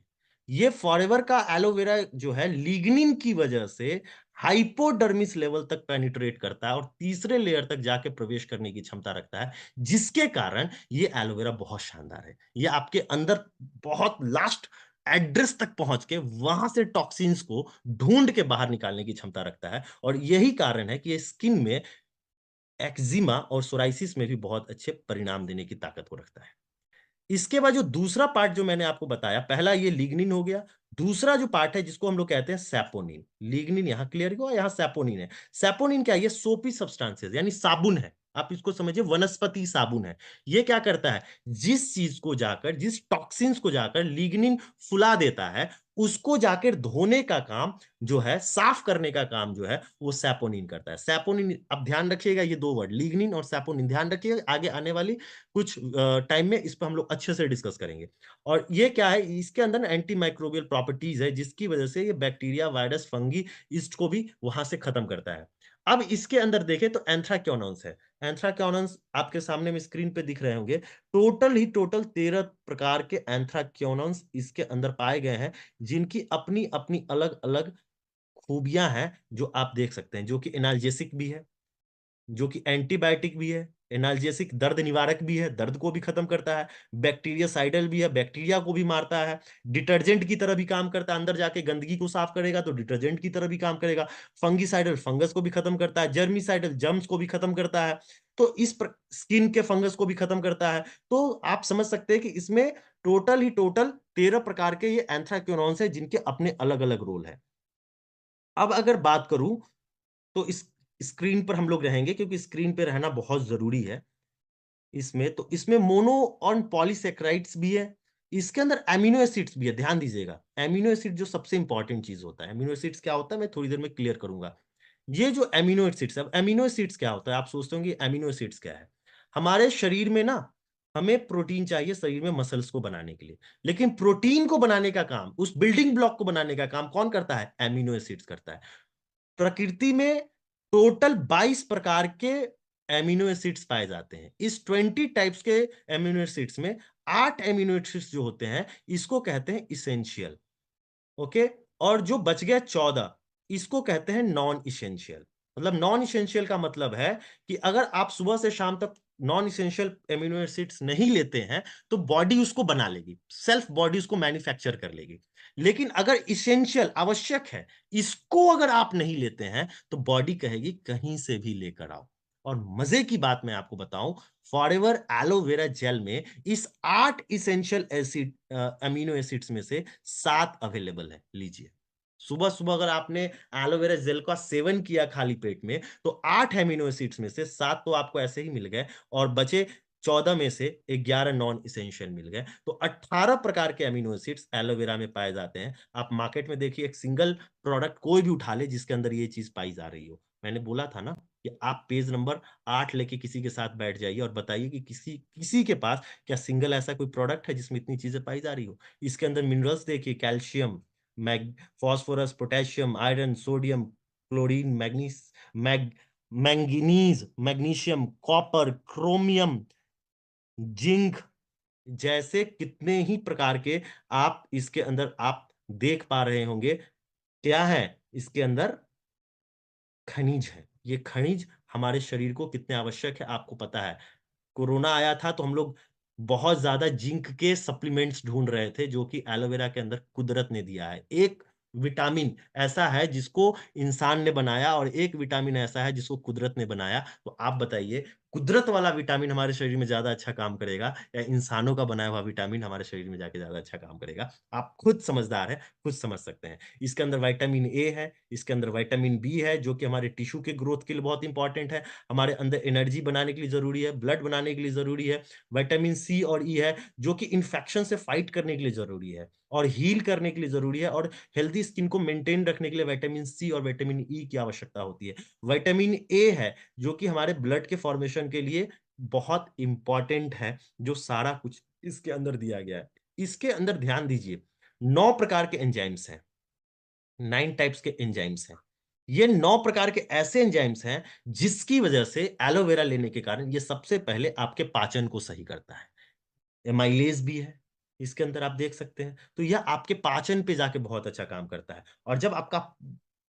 ये फॉरएवर का एलोवेरा जो है लिग्निन की वजह से हाइपोडर्मिस लेवल तक पेनिट्रेट करता है और तीसरे लेयर तक जाके प्रवेश करने की क्षमता रखता है, जिसके कारण ये एलोवेरा बहुत शानदार है। ये आपके अंदर बहुत लास्ट एड्रेस तक पहुंच के वहां से टॉक्सिन्स को ढूंढ के बाहर निकालने की क्षमता रखता है, और यही कारण है कि ये स्किन में एक्जिमा और सोराइसिस में भी बहुत अच्छे परिणाम देने की ताकत को रखता है। इसके बाद जो दूसरा पार्ट जो मैंने आपको बताया, पहला ये लिग्निन हो गया। दूसरा जो पार्ट है जिसको हम लोग कहते हैं सैपोनिन। लिग्निन यहां क्लियर हुआ, यहां सैपोनिन है। सैपोनिन क्या है? ये सोपी सब्सटेंसेस यानी साबुन है। आप इसको समझिए वनस्पति साबुन है। ये क्या करता है? जिस चीज को जाकर, जिस टॉक्सिन्स को जाकर लिग्निन फुला देता है, उसको जाकर धोने का काम जो है, साफ करने का काम जो है, वो सैपोनिन करता है। सैपोनिन, अब ध्यान रखिएगा ये दो वर्ड लिग्निन और सैपोनिन ध्यान रखिएगा, आगे आने वाली कुछ टाइम में इस पर हम लोग अच्छे से डिस्कस करेंगे। और ये क्या है? इसके अंदर एंटी माइक्रोबियल प्रॉपर्टीज है, जिसकी वजह से ये बैक्टीरिया, वायरस, फंगी, ईस्ट को भी वहां से खत्म करता है। अब इसके अंदर देखें तो एंथ्राक्योनोन्स है। एंथ्राक्योनोन्स आपके सामने में स्क्रीन पे दिख रहे होंगे। टोटल 13 प्रकार के एंथ्राक्योनोन्स इसके अंदर पाए गए हैं, जिनकी अपनी अपनी अलग अलग खूबियां हैं, जो आप देख सकते हैं, जो कि एनाल्जेसिक भी है, जो कि एंटीबायोटिक भी है। एनाल्जेसिक दर्द निवारक भी है, दर्द को भी खत्म करता है। बैक्टीरियासाइडल भी है, बैक्टीरिया को भी मारता है। डिटर्जेंट की तरह भी काम करता है, अंदर जाके गंदगी को साफ करेगा तो डिटर्जेंट की तरह भी काम करेगा। फंगिसाइडल फंगस को भी खत्म करता है। जर्मिसाइडल जर्म्स को भी खत्म करता है। तो स्किन के फंगस को भी खत्म करता है। तो आप समझ सकते हैं कि इसमें टोटल 13 प्रकार के ये एंथ्राक्योनॉन्स है, जिनके अपने अलग अलग रोल है। अब अगर बात करूं तो इस स्क्रीन पर हम लोग रहेंगे, क्योंकि स्क्रीन पे रहना बहुत जरूरी है। इसमें मोनो और पॉलीसेक्राइड्स भी है। इसके अंदर एमिनो एसिड्स भी है, ध्यान दीजिएगा। एमिनो एसिड जो सबसे इंपॉर्टेंट चीज होता है, एमिनो एसिड्स क्या होता है मैं थोड़ी देर में क्लियर करूंगा। ये जो एमिनो एसिड्स, अब एमिनो एसिड्स क्या होता है? आप सोचते होंगे एमिनो एसिड्स क्या है। हमारे शरीर में ना, हमें प्रोटीन चाहिए शरीर में मसल्स को बनाने के लिए, लेकिन प्रोटीन को बनाने का काम, उस बिल्डिंग ब्लॉक को बनाने का काम कौन करता है? एमिनो एसिड्स करता है। प्रकृति में टोटल 22 प्रकार के एमिनो एसिड्स पाए जाते हैं। इस 20 टाइप्स के एमिनो एसिड्स में 8 एमिनो एसिड्स जो होते हैं, इसको कहते हैं इसेंशियल। ओके। और जो बच गया 14, इसको कहते हैं नॉन इसेंशियल। मतलब नॉन इसेंशियल का मतलब है कि अगर आप सुबह से शाम तक नॉन इसेंशियल एमिनो एसिड्स नहीं लेते हैं, तो बॉडी उसको बना लेगी, सेल्फ बॉडी उसको मैन्युफैक्चर कर लेगी। लेकिन अगर इसेंशियल आवश्यक है, इसको अगर आप नहीं लेते हैं, तो बॉडी कहेगी कहीं से भी लेकर आओ। और मजे की बात मैं आपको बताऊं, फॉरएवर एलोवेरा जेल में इस 8 इसेंशियल एसिड अमीनो एसिड्स में से 7 अवेलेबल है। लीजिए, सुबह सुबह अगर आपने एलोवेरा जेल का सेवन किया खाली पेट में, तो 8 एमिनो एसिड्स में से 7 तो आपको ऐसे ही मिल गए, और बचे 14 में से 11 नॉन इसेंशियल मिल गए। तो 18 प्रकार के अमीनो एसिड्स एलोवेरा में पाए जाते हैं। आप मार्केट में देखिए, एक सिंगल प्रोडक्ट कोई भी उठा ले जिसके अंदर ये चीज पाई जा रही हो। मैंने बोला था ना कि आप पेज नंबर 8 लेके किसी के साथ बैठ जाइए और बताइए कि किसी किसी के पास क्या सिंगल ऐसा कोई प्रोडक्ट है जिसमें इतनी चीजें पाई जा रही हो। इसके अंदर मिनरल्स देखिए, calcium, mag phosphorus, potassium, iron, sodium, chlorine, manganese, magnesium, copper, chromium, zinc जैसे कितने ही प्रकार के आप इसके अंदर आप देख पा रहे होंगे। क्या है इसके अंदर? खनिज है। ये खनिज हमारे शरीर को कितने आवश्यक है आपको पता है। कोरोना आया था तो हम लोग बहुत ज्यादा जिंक के सप्लीमेंट्स ढूंढ रहे थे, जो कि एलोवेरा के अंदर कुदरत ने दिया है। एक विटामिन ऐसा है जिसको इंसान ने बनाया, और एक विटामिन ऐसा है जिसको कुदरत ने बनाया। तो आप बताइए, कुदरत वाला विटामिन हमारे शरीर में ज्यादा अच्छा काम करेगा, या इंसानों का बनाया हुआ विटामिन हमारे शरीर में जाके ज्यादा अच्छा काम करेगा? आप खुद समझदार है, खुद समझ सकते हैं। इसके अंदर विटामिन ए है, इसके अंदर विटामिन बी है, जो कि हमारे टिश्यू के ग्रोथ के लिए बहुत इंपॉर्टेंट है, हमारे अंदर एनर्जी बनाने के लिए जरूरी है, ब्लड बनाने के लिए जरूरी है। विटामिन सी और ई है, जो कि इंफेक्शन से फाइट करने के लिए जरूरी है और हील करने के लिए जरूरी है, और हेल्दी स्किन को मेंटेन रखने के लिए विटामिन सी और विटामिन ई की आवश्यकता होती है। विटामिन ए है, जो कि हमारे ब्लड के फॉर्मेशन के लिए बहुत इंपॉर्टेंट है, जो सारा कुछ इसके अंदर दिया गया है। इसके अंदर ध्यान दीजिए, 9 प्रकार के एंजाइम्स हैं, 9 टाइप्स के एंजाइम्स हैं। ये 9 प्रकार के ऐसे एंजाइम्स हैं जिसकी वजह से एलोवेरा लेने के कारण ये सबसे पहले आपके पाचन को सही करता है। एमाइलेज भी है इसके अंदर, आप देख सकते हैं। तो यह आपके पाचन पे जाके बहुत अच्छा काम करता है। और जब आपका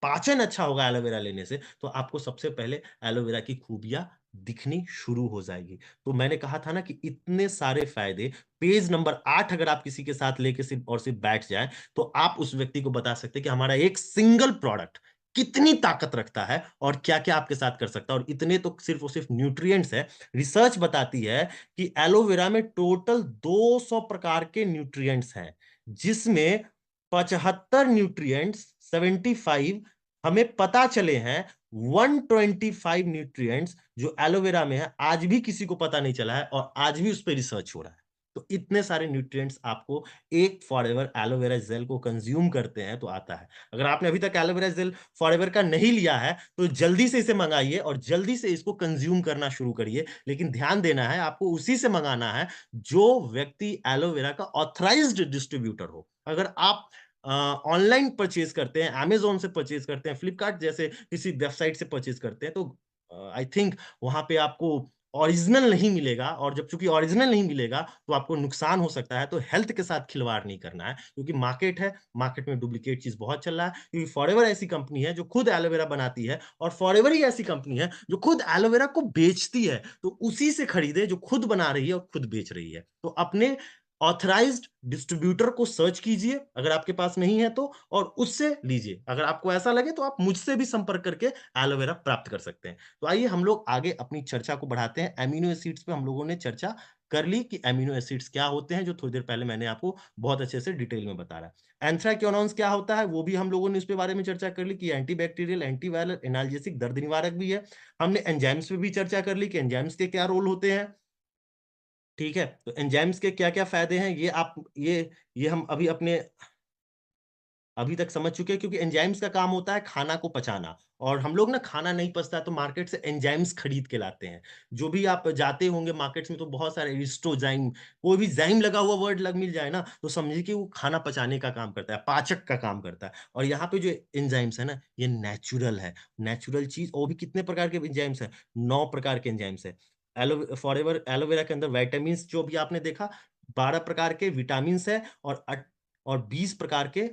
पाचन अच्छा होगा एलोवेरा लेने से, तो आपको सबसे पहले एलोवेरा की खूबियाँ दिखनी शुरू हो जाएगी। तो मैंने कहा था ना कि इतने सारे फ़ायदे, पेज नंबर 8 अगर आप किसी के साथ लेके सिर्फ़ बैठ जाएँ, तो आप उस व्यक्ति को बता सकते हैं कि हमारा एक सिंगल प्रोडक्ट कितनी ताकत रखता है और क्या-क्या आपके साथ कर सकता है, और इतने तो सिर्फ़ और सिर्फ़ न्यूट्रिएंट्स हैं। रिसर्च बताती है कि एलोवेरा में टोटल 200 प्रकार के न्यूट्रिएंट्स हैं, जिसमें 75 न्यूट्रिएंट्स, 75 हमें पता चले हैं, 125 न्यूट्रिएंट्स जो एलोवेरा में है, आज भी किसी को पता नहीं चला है और आज भी उस पे रिसर्च हो रहा है। तो इतने सारे न्यूट्रिएंट्स आपको एक फॉरएवर एलोवेरा जेल को कंज़्यूम करते हैं तो आता है। अगर आपने अभी तक एलोवेरा जेल फॉरएवर का नहीं लिया है, तो जल्दी से इसे मँगाइए और जल्दी से इसको कंज़्यूम करना शुरू करिए। लेकिन ध्यान देना है, आपको उसी से मँगाना है, जो व्यक्ति एलोवेरा का ऑथराइज़्ड डिस्ट्रीब्यूटर हो। अगर आप ऑनलाइन परचेज़ करते हैं, अमेज़न से परचेज़ करते हैं, फ्लिपकार्ट जैसे किसी वेबसाइट से परचेज़ करते हैं, तो आई थिंक वहाँ पे आपको ओरिजिनल नहीं मिलेगा, और जब चूँकि ओरिजिनल नहीं मिलेगा, तो आपको नुकसान हो सकता है। तो हेल्थ के साथ खिलवाड़ नहीं करना है, क्योंकि मार्केट है, मार्केट में डुप्लीकेट चीज़ बहुत चल रहा है। क्योंकि फॉरएवर ऐसी कंपनी है जो खुद एलोवेरा बनाती है, और फॉरएवर ही ऐसी कंपनी है जो खुद एलोवेरा को बेचती है। तो उसी से खरीदें जो खुद बना रही है और खुद बेच रही है। तो अपने ऑथराइज्ड डिस्ट्रीब्यूटर को सर्च कीजिए, अगर आपके पास नहीं है तो, और उससे लीजिए। अगर आपको ऐसा लगे तो आप मुझसे भी संपर्क करके एलोवेरा प्राप्त कर सकते हैं। तो आइए हम लोग आगे अपनी चर्चा को बढ़ाते हैं। एमिनो एसिड्स पे हम लोगों ने चर्चा कर ली कि एमिनो एसिड्स क्या होते हैं, जो थोड़ी देर पहले मैंने आपको बहुत अच्छे से डिटेल में बता रहा है। एंथ्राक्योनोन्स क्या होता है, वो भी हम लोगों ने इसके बारे में चर्चा कर ली कि एंटीबैक्टीरियल, एंटीवायरल, एनाल्जेसिक, दर्द निवारक भी है। हमने एंजाइम्स पे भी चर्चा कर ली कि एंजाइम्स के क्या रोल होते हैं। ठीक है? तो एंजाइम्स के क्या-क्या फ़ायदे हैं, ये हम अभी तक समझ चुके हैं, क्योंकि एंजाइम्स का काम होता है खाना को पचाना, और हम लोग ना खाना नहीं पचता है तो मार्केट से एंजाइम्स खरीद के लाते हैं। जो भी आप जाते होंगे मार्केट्स में तो बहुत सारे हिस्टोजाइम, कोई भी ज़ाइम लगा हुआ वर्ड लग मिल जाए ना, तो समझिए कि वो खाना पचाने का काम करता है, पाचक का काम करता है। और यहाँ पे जो एंजाइम्स है ना, ये नेचुरल है, नेचुरल चीज़। और भी कितने प्रकार के एंजाइम्स हैं? 9 प्रकार के एंजाइम्स हैं। फॉरएवर एलोवेरा के अंदर विटामिन्स जो भी आपने देखा, 12 प्रकार के विटामिन्स हैं, और 20 प्रकार के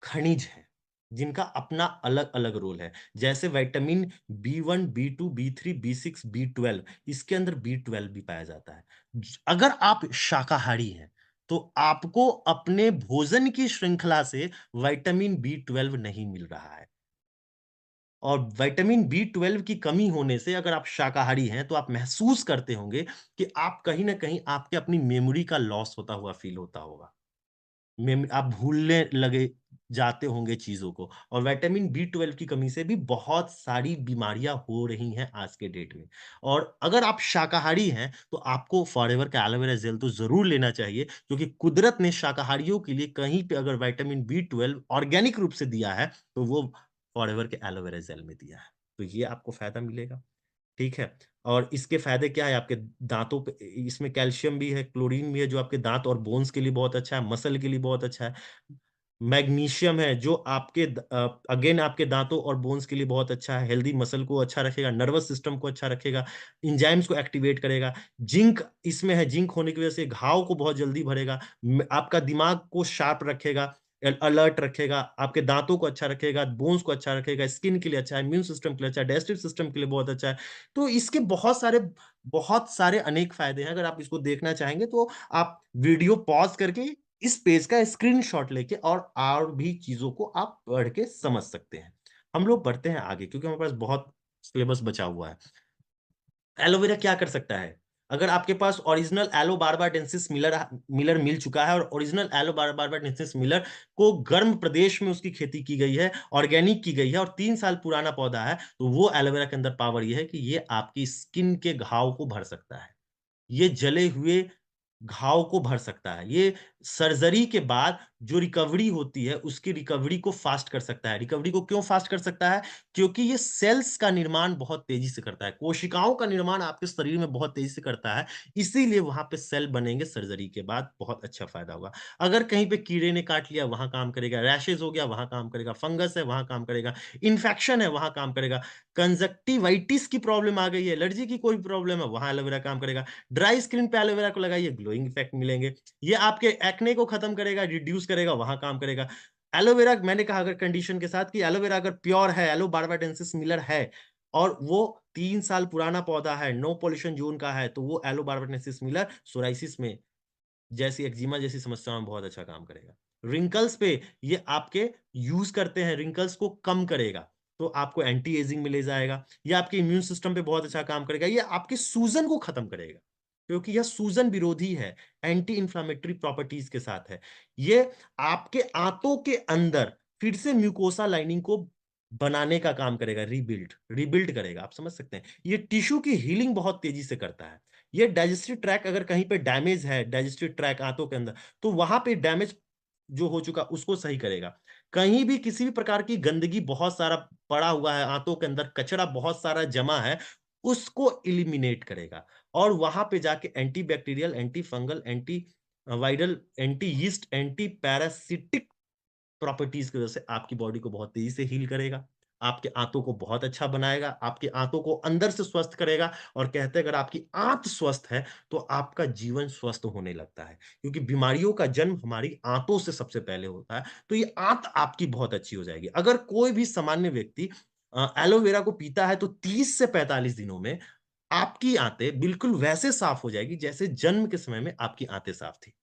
खनिज हैं, जिनका अपना अलग-अलग रोल है। जैसे vitamin B1, बी2, B3, B6, B12, इसके अंदर बी12 भी पाया जाता है। अगर आप शाकाहारी हैं, तो आपको अपने भोजन की श्रृंखला से विटामिन बी12 नहीं मिल रहा है। और विटामिन बी12 की कमी होने से अगर आप शाकाहारी हैं, तो आप महसूस करते होंगे कि आप कहीं न कहीं आपके अपनी मेमोरी का लॉस होता हुआ फ़ील होता होगा। आप भूलने लगे जाते होंगे चीज़ों को, और विटामिन बी12 की कमी से भी बहुत सारी बीमारियाँ हो रही हैं आज के डेट में। और अगर आप शाकाहारी हैं, तो आपको फॉरएवर का एलोवेरा जेल तो ज़रूर लेना चाहिए, क्योंकि कुदरत ने शाकाहारियों के लिए कहीं पे अगर विटामिन बी12 ऑर्गेनिक रूप से दिया है, तो वो फॉरएवर के एलोवेरा जेल में दिया है। तो ये आपको फ़ायदा मिलेगा। ठीक है? और इसके फ़ायदे क्या है आपके दाँतों पे, इसमें कैल्शियम भी है, क्लोरीन भी है, जो आपके दाँत और बोन्स के लिए बहुत अच्छा है, मसल के लिए बहुत अच्छा है। मैग्नीशियम है जो अगेन आपके दाँतों और बोन्स के लिए बहुत अच्छा है, हेल्दी मसल को अच्छा रखेगा, नर्वस सिस्टम को अच्छा रखेगा, एंजाइम्स को एक्टिवेट करेगा। जिंक इसमें है, जिंक होने की वजह से घाव को बहुत जल्दी भरेगा, आपका दिमाग को शार्प रखेगा, अलर्ट रखेगा, आपके दाँतों को अच्छा रखेगा, बोन्स को अच्छा रखेगा, स्किन के लिए अच्छा है, इम्यून सिस्टम के लिए अच्छा है, डाइजेस्टिव सिस्टम के लिए बहुत अच्छा है। तो इसके बहुत सारे अनेक फ़ायदे हैं। अगर आप इसको देखना चाहेंगे तो आप वीडियो पॉज़ करके इस पेज का स्क्रीनशॉट लेके और भी चीज़ों को आप पढ़ के समझ सकते हैं। हम लोग बढ़ते हैं आगे, क्योंकि हमारे पास बहुत सिलेबस बचा हुआ है। एलोवेरा क्या कर सकता है? अगर आपके पास ओरिजिनल एलो बारबाडेंसिस मिलर मिल चुका है, और ओरिजिनल एलो बारबाडेंसिस मिलर को गर्म प्रदेश में उसकी खेती की गई है, ऑर्गेनिक की गई है, और 3 साल पुराना पौधा है, तो वो एलोवेरा के अंदर पावर ये है कि ये आपकी स्किन के घाव को भर सकता है। ये जले हुए घाव को भर सकता है। ये सर्जरी के बाद जो रिकवरी होती है, उसकी रिकवरी को फ़ास्ट कर सकता है। रिकवरी को क्यों फ़ास्ट कर सकता है? क्योंकि ये सेल्स का निर्माण बहुत तेज़ी से करता है। कोशिकाओं का निर्माण आपके शरीर में बहुत तेज़ी से करता है, इसीलिए वहाँ पे सेल बनेंगे सर्जरी के बाद, बहुत अच्छा फ़ायदा होगा। अगर कहीं पे कीड़े ने काट लिया, वहाँ काम करेगा, रैशेज़ हो गया, वहाँ काम करेगा, फंगस है, वहाँ काम करेगा, इन्फेक्शन है, वहाँ काम करेगा, कंजक्टिवाइटिस की प्रॉब्लम आ गई है, एलर्जी की कोई प्रॉब्लम है, वहाँ एलोवेरा काम करेगा। ड्राई स्किन पे एलोवेरा को लगाइए, ग्लोइंग इफेक्ट मिलेंगे। ये आपके एक्ने को खत्म करेगा, रिड्यूस करेगा, वहाँ काम करेगा। एलोवेरा मैंने कहा अगर कंडीशन के साथ कि एलोवेरा अगर प्योर है, एलो बारबाडेंसिस मिलर है और वो 3 साल पुराना पौधा है, नो पॉल्यूशन जोन का है, तो वो एलो बारबाडेंसिस मिलर सोराइसिस में जैसी एक्जिमा जैसी समस्याओं में बहुत अच्छा काम करेगा। रिंकल्स पे ये आपके यूज करते हैं, रिंकल्स को कम करेगा, तो आपको एंटी एजिंग में ले जाएगा। ये आपके इम्यून सिस्टम पे बहुत अच्छा काम करेगा। ये आपके सूजन को खत्म करेगा, क्योंकि यह सूजन विरोधी है, एंटी इंफ्लेमेटरी प्रॉपर्टीज के साथ है। ये आपके आंतों के अंदर फिर से म्यूकोसा लाइनिंग को बनाने का काम करेगा, रिबिल्ड करेगा। आप समझ सकते हैं, ये टिश्यू की हीलिंग बहुत तेजी से करता है। ये डाइजेस्टिव ट्रैक अगर कहीं पे डैमेज है, डाइजेस्टिव ट्रैक आंतों के अंदर, तो वहां पे डैमेज जो हो चुका उसको सही करेगा। कहीं भी किसी भी प्रकार की गंदगी बहुत सारा पड़ा हुआ है, आंतों के अंदर कचरा बहुत सारा जमा है, उसको इलिमिनेट करेगा। और वहां पे जाके anti bacterial, anti fungal, anti viral, anti yeast, anti parasitic properties की वजह से आपकी बॉडी को बहुत तेजी से हील करेगा, आपके आंतों को बहुत अच्छा बनाएगा, आपके आंतों को अंदर से स्वस्थ करेगा। और कहते हैं अगर आपकी आंत स्वस्थ है तो आपका जीवन स्वस्थ होने लगता है, क्योंकि बीमारियों का जन्म हमारी आंतों से सबसे पहले होता है। तो ये आंत आपकी बहुत अच्छी हो जाएगी। अगर कोई भी सामान्य व्यक्ति एलोवेरा को पीता है तो 30 से 45 दिनों में आपकी आंतें बिल्कुल वैसे साफ हो जाएगी जैसे जन्म के समय में आपकी आंतें साफ थी।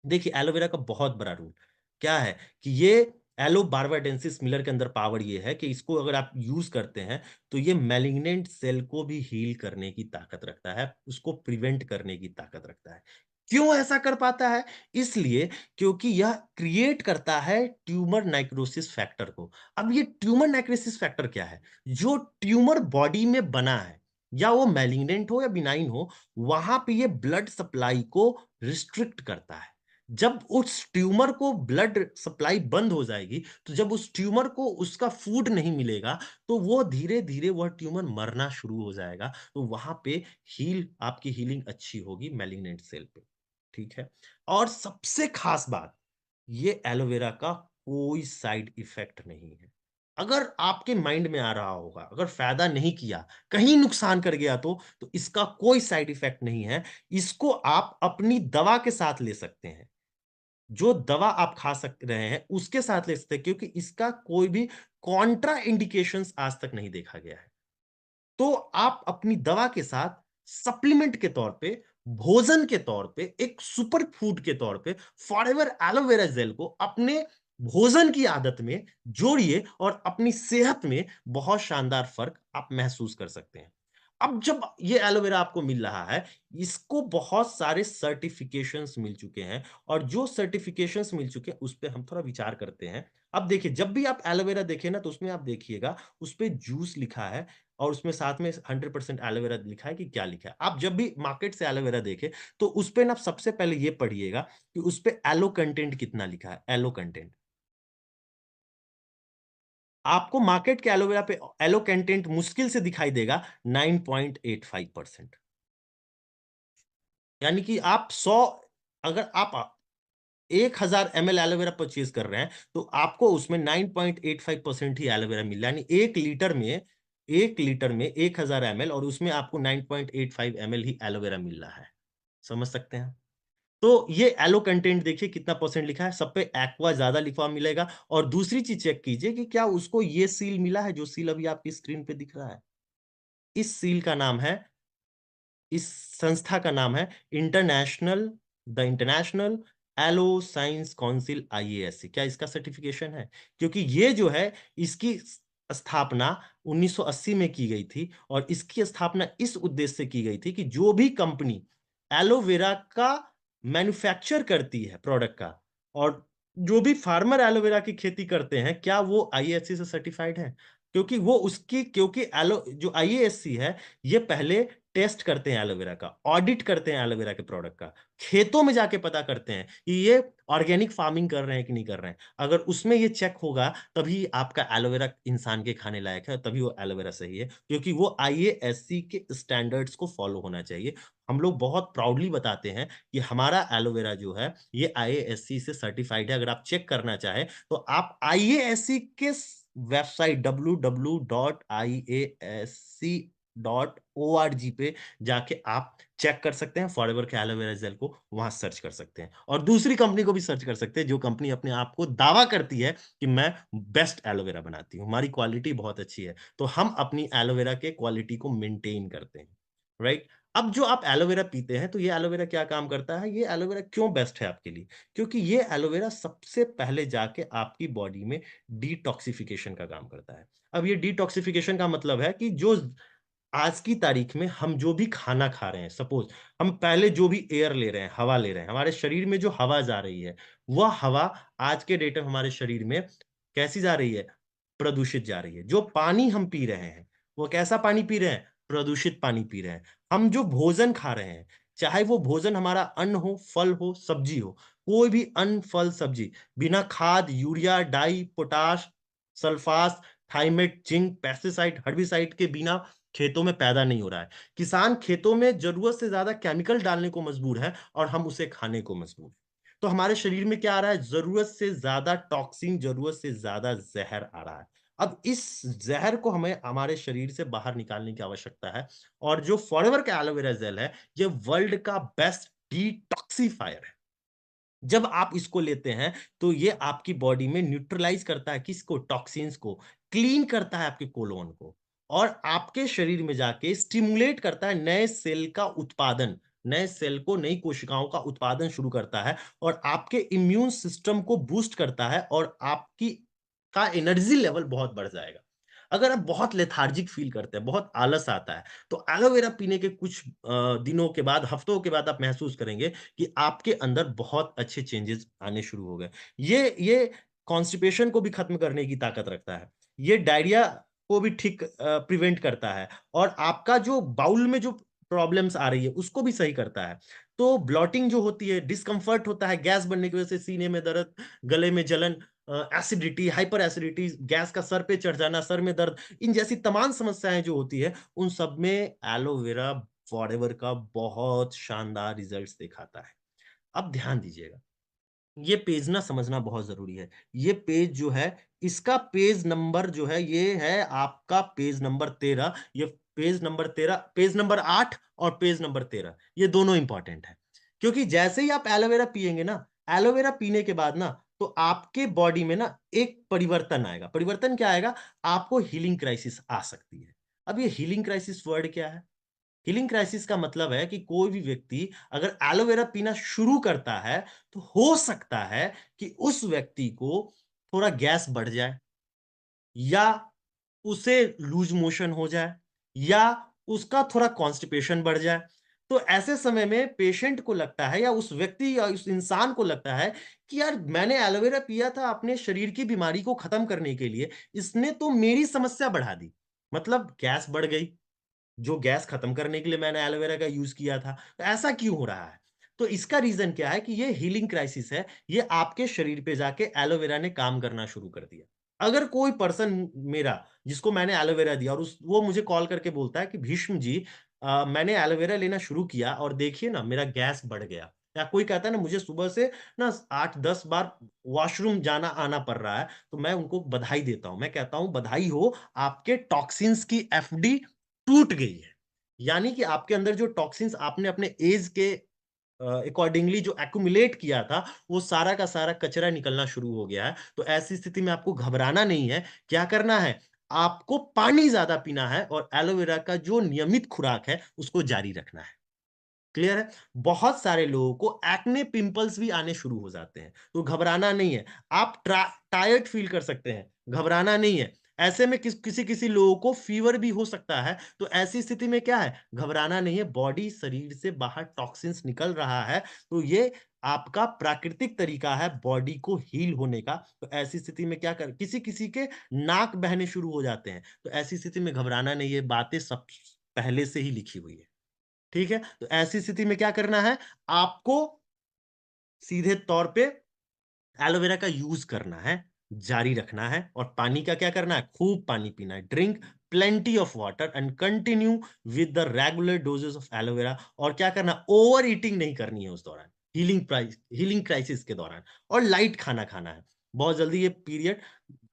देखिए एलोवेरा का बहुत बड़ा रूल क्या है कि ये एलो बार्बाडेंसिस मिलर के अंदर पावर ये है कि इसको अगर आप यूज करते हैं तो ये मैलिग्नेंट सेल को भी हील करने की ताकत रखता है, उसको प्रिवेंट करने की ताकत रखता है। क्यों ऐसा कर पाता है? इसलिए क्योंकि यह क्रिएट करता है ट्यूमर नाइक्रोसिस फैक्टर को। अब ये ट्यूमर नाइक्रोसिस फैक्टर क्या है? जो ट्यूमर बॉडी में बना है, या वो मैलिग्नेंट हो या बिनाइन हो, वहां पे ये ब्लड सप्लाई को रिस्ट्रिक्ट करता है। जब उस ट्यूमर को ब्लड सप्लाई बंद हो जाएगी, तो जब उस ट्यूमर को उसका फूड नहीं मिलेगा, तो वो धीरे धीरे वह ट्यूमर मरना शुरू हो जाएगा। तो वहां पे आपकी हीलिंग अच्छी होगी मैलिग्नेंट सेल पे। ठीक है। और सबसे खास बात, ये एलोवेरा का कोई साइड इफेक्ट नहीं है। अगर आपके माइंड में आ रहा होगा अगर फायदा नहीं किया, कहीं नुकसान कर गया, तो इसका कोई साइड इफेक्ट नहीं है। इसको आप अपनी दवा के साथ ले सकते हैं। जो दवा आप खा रहे हैं उसके साथ ले सकते हैं, क्योंकि इसका कोई भी कॉन्ट्रा इंडिकेशंस आज तक नहीं देखा गया है। तो आप अपनी दवा के साथ सप्लीमेंट के तौर पे, भोजन के तौर पे, एक सुपर फूड के तौर पे फॉरएवर एलोवेरा जेल को अपने भोजन की आदत में जोड़िए और अपनी सेहत में बहुत शानदार फर्क आप महसूस कर सकते हैं। अब जब ये एलोवेरा आपको मिल रहा है, इसको बहुत सारे सर्टिफिकेशंस मिल चुके हैं, और जो सर्टिफिकेशंस मिल चुके हैं उस पे हम थोड़ा विचार करते हैं। अब देखिए, जब भी आप एलोवेरा देखें ना, तो उसमें आप देखिएगा उस पे जूस लिखा है और उसमें साथ में 100% एलोवेरा लिखा है कि क्या लिखा है। आप जब भी मार्केट से एलोवेरा देखें तो उस पे ना सबसे पहले ये पढ़िएगा कि उस पे एलो कंटेंट कितना लिखा है, एलो कंटेंट। आपको मार्केट के एलोवेरा पे एलो कंटेंट मुश्किल से दिखाई देगा 9.85%। यानी कि आप 100, अगर आप 1000 ml एलोवेरा परचेज कर रहे हैं तो आपको उसमें 9.85% ही एलोवेरा मिल रहा है। यानी 1 लीटर में 1000 ml और उसमें आपको 9.85 ml ही एलोवेरा मिल रहा है। समझ सकते हैं? तो ये एलो कंटेंट देखिए कितना परसेंट लिखा है, सब पे एक्वा ज्यादा लिखा हुआ मिलेगा। और दूसरी चीज चेक कीजिए कि क्या उसको ये सील मिला है जो सील अभी आपकी स्क्रीन पे दिख रहा है। इस सील का नाम है, इस संस्था का नाम है इंटरनेशनल एलो साइंस काउंसिल, आईएएससी। क्या इसका सर्टिफिकेशन है? क्योंकि ये जो है, इसकी स्थापना 1980 में की गई थी, और इसकी स्थापना इस उद्देश्य से की गई थी कि जो भी कंपनी एलोवेरा का मैन्युफैक्चर करती है प्रोडक्ट का, और जो भी फार्मर एलोवेरा की खेती करते हैं, क्या वो आईएएससी से सर्टिफाइड है? क्योंकि वो उसकी क्योंकि एलो जो आईएएससी है, ये पहले टेस्ट करते हैं एलोवेरा का, ऑडिट करते हैं एलोवेरा के प्रोडक्ट का, खेतों में जाके पता करते हैं कि ये ऑर्गेनिक फार्मिंग कर रहे हैं कि नहीं कर रहे हैं। अगर उसमें ये चेक होगा तभी आपका एलोवेरा इंसान के खाने लायक है, तभी वो एलोवेरा सही है, क्योंकि वो आईएएससी के स्टैंडर्ड्स को फॉलो होना चाहिए। हम लोग बहुत प्राउडली बताते हैं कि हमारा एलोवेरा जो है ये आईएएससी से सर्टिफाइड है। अगर आप चेक करना चाहें तो आप आईएएससी के वेबसाइट www.iasc org पे जाके आप चेक कर सकते हैं फॉरएवर के एलोवेरा जेल को, वहां सर्च कर सकते हैं और दूसरी कंपनी को भी सर्च कर सकते हैं जो कंपनी अपने आप को दावा करती है कि मैं बेस्ट एलोवेरा बनाती हूँ, हमारी क्वालिटी बहुत अच्छी है। तो हम अपनी एलोवेरा के क्वालिटी को मेंटेन करते हैं, राइट? अब जो आप एलोवेरा पीते हैं, तो ये एलोवेरा क्या काम करता है? ये एलोवेरा क्यों बेस्ट है आपके लिए? क्योंकि ये एलोवेरा सबसे पहले जाके आपकी बॉडी में डिटॉक्सिफिकेशन का काम करता है। अब ये डिटॉक्सिफिकेशन का मतलब है कि जो आज की तारीख में हम जो भी खाना खा रहे हैं, सपोज हम पहले जो भी एयर ले रहे हैं, हवा ले रहे हैं, हमारे शरीर में जो हवा जा रही है, वह हवा आज के डेट में हमारे शरीर में कैसी जा रही है? प्रदूषित जा रही है। जो पानी हम पी रहे हैं, वो कैसा पानी पी रहे हैं? प्रदूषित पानी पी रहे हैं। हम जो भोजन खा रहे हैं, चाहे वो भोजन हमारा अन्न हो, फल हो, सब्जी हो, कोई भी अन्न, फल, सब्जी बिना खाद, यूरिया, डाई, potash, Sulphas, Thimet, zinc, pesticide, herbicide के बिना खेतों में पैदा नहीं हो रहा है। किसान खेतों में जरूरत से ज्यादा केमिकल डालने को मजबूर है और हम उसे खाने को मजबूर हैं। तो हमारे शरीर में क्या आ रहा है? जरूरत से ज्यादा टॉक्सिन, जरूरत से ज्यादा जहर आ रहा है। अब इस जहर को हमें हमारे शरीर से बाहर निकालने की आवश्यकता है और जो फॉरएवर का एलोवेरा जेल है, ये वर्ल्ड का बेस्ट डिटॉक्सिफायर है। जब आप इसको लेते हैं तो ये आपकी बॉडी में न्यूट्रलाइज करता है किसको? टॉक्सिन्स को, क्लीन करता है आपके कोलोन को और आपके शरीर में जाके स्टिमुलेट करता है नए सेल का उत्पादन, नए सेल को, नई कोशिकाओं का उत्पादन शुरू करता है और आपके इम्यून सिस्टम को बूस्ट करता है और आपकी का एनर्जी लेवल बहुत बढ़ जाएगा। अगर आप बहुत लेथार्जिक फील करते हैं, बहुत आलस आता है, तो एलोवेरा पीने के कुछ दिनों के बाद, हफ्तों के बाद आप महसूस करेंगे कि आपके अंदर बहुत अच्छे चेंजेस आने शुरू हो गए। ये कॉन्स्टिपेशन को भी खत्म करने की ताकत रखता है। ये डायरिया को भी ठीक प्रिवेंट करता है और आपका जो बाउल में जो प्रॉब्लम्स आ रही है उसको भी सही करता है। तो ब्लॉटिंग जो होती है, डिस्कम्फर्ट होता है गैस बनने की वजह से, सीने में दर्द, गले में जलन, एसिडिटी, हाइपर एसिडिटी, गैस का सर पे चढ़ जाना, सर में दर्द, इन जैसी तमाम समस्याएं जो होती है, उन सब में एलोवेरा फॉरएवर का बहुत शानदार रिजल्ट्स दिखाता है। अब ध्यान दीजिएगा, ये पेज ना समझना बहुत जरूरी है। ये पेज जो है, इसका पेज नंबर जो है, ये है आपका पेज नंबर 13। ये पेज नंबर 13, पेज नंबर 8 और पेज नंबर 13, ये दोनों इंपॉर्टेंट है। क्योंकि जैसे ही आप एलोवेरा पिएंगे ना, एलोवेरा पीने के बाद ना, तो आपके बॉडी में ना एक परिवर्तन आएगा। परिवर्तन क्या आएगा? आपको हीलिंग क्राइसिस आ सकती है। अब ये हीलिंग क्राइसिस वर्ड क्या है? हीलिंग क्राइसिस का मतलब है कि कोई भी व्यक्ति अगर एलोवेरा पीना शुरू करता है, तो हो सकता है कि उस व्यक्ति को थोड़ा गैस बढ़ जाए, या उसे लूज मोशन हो जाए, या उसका थोड़ा कॉन्स्टिपेशन बढ़ जाए। तो ऐसे समय में पेशेंट को लगता है, या उस व्यक्ति या उस इंसान को लगता है कि यार, मैंने एलोवेरा पिया था अपने शरीर की बीमारी को खत्म करने के लिए, इसने तो मेरी समस्या बढ़ा दी। मतलब गैस बढ़ गई, जो गैस खत्म करने के लिए मैंने एलोवेरा का यूज किया था। तो ऐसा क्यों हो रहा है? तो इसका रीजन क्या है? कि ये हीलिंग क्राइसिस है। ये आपके शरीर पे जाके एलोवेरा ने काम करना शुरू कर दिया। अगर कोई पर्सन मेरा, जिसको मैंने एलोवेरा दिया और उस वो मुझे कॉल करके बोलता है कि भीष्म जी, मैंने एलोवेरा लेना शुरू किया और देखिए ना, मेरा गैस बढ़ गया, या कोई कहता है ना, मुझे सुबह से ना 8-10 बार वॉशरूम जाना आना पड़ रहा है, तो मैं उनको बधाई देता हूं। मैं कहता हूं बधाई हो, आपके टॉक्सिन्स की एफडी टूट गई है। यानी कि आपके अंदर जो टॉक्सिन्स आपने अपने एज के अकॉर्डिंगली जो एक्यूमुलेट किया था, वो सारा का सारा कचरा निकलना शुरू हो गया है। तो ऐसी स्थिति में आपको घबराना नहीं है। क्या करना है? आपको पानी ज्यादा पीना है और एलोवेरा का जो नियमित खुराक है उसको जारी रखना है। क्लियर है? बहुत सारे लोगों को एक्ने पिंपल्स भी आने शुरू हो जाते हैं, तो घबराना नहीं है। आप टायर्ड फील कर सकते हैं, घबराना नहीं है। ऐसे में किसी किसी लोगों को फीवर भी हो सकता है, तो ऐसी स्थिति में क्या है? घबराना नहीं है। बॉडी, शरीर से बाहर टॉक्सिन्स निकल रहा है, तो ये आपका प्राकृतिक तरीका है बॉडी को हील होने का। तो ऐसी स्थिति में क्या कर, किसी किसी के नाक बहने शुरू हो जाते हैं, तो ऐसी स्थिति में घबराना नहीं है। बातें सब पहले से ही लिखी हुई है। ठीक है? तो ऐसी स्थिति में क्या करना है? आपको सीधे तौर पे एलोवेरा का यूज करना है, जारी रखना है, और पानी का क्या करना है? खूब पानी पीना है। Drink plenty of water and continue with the regular doses of aloe vera. और क्या करना? ओवर ईटिंग नहीं करनी है उस दौरान, हीलिंग क्राइसिस के दौरान। और लाइट खाना खाना है। बहुत जल्दी ये पीरियड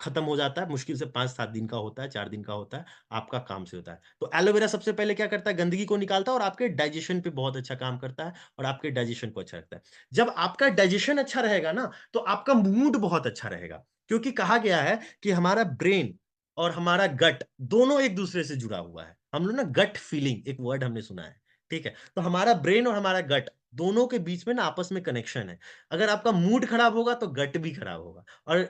खत्म हो जाता है, मुश्किल से 5-7 दिन का होता है, 4 दिन का होता है, आपका काम से होता है। तो एलोवेरा सबसे पहले क्या करता है, गंदगी को निकालता है और आपके डाइजेशन पे बहुत अच्छा काम करता है और आपके डाइजेशन को अच्छा रखता है। जब आपका डाइजेशन अच्छा रहेगा ना, तो आपका मूड बहुत अच्छा रहेगा, क्योंकि कहा गया है कि हमारा ब्रेन और हमारा गट दोनों एक-दूसरे से जुड़ा हुआ है। हम लोग ना गट फीलिंग एक वर्ड हमने सुना है, ठीक है? तो हमारा ब्रेन और हमारा गट दोनों के बीच में ना आपस में कनेक्शन है। अगर आपका मूड खराब होगा, तो गट भी खराब होगा और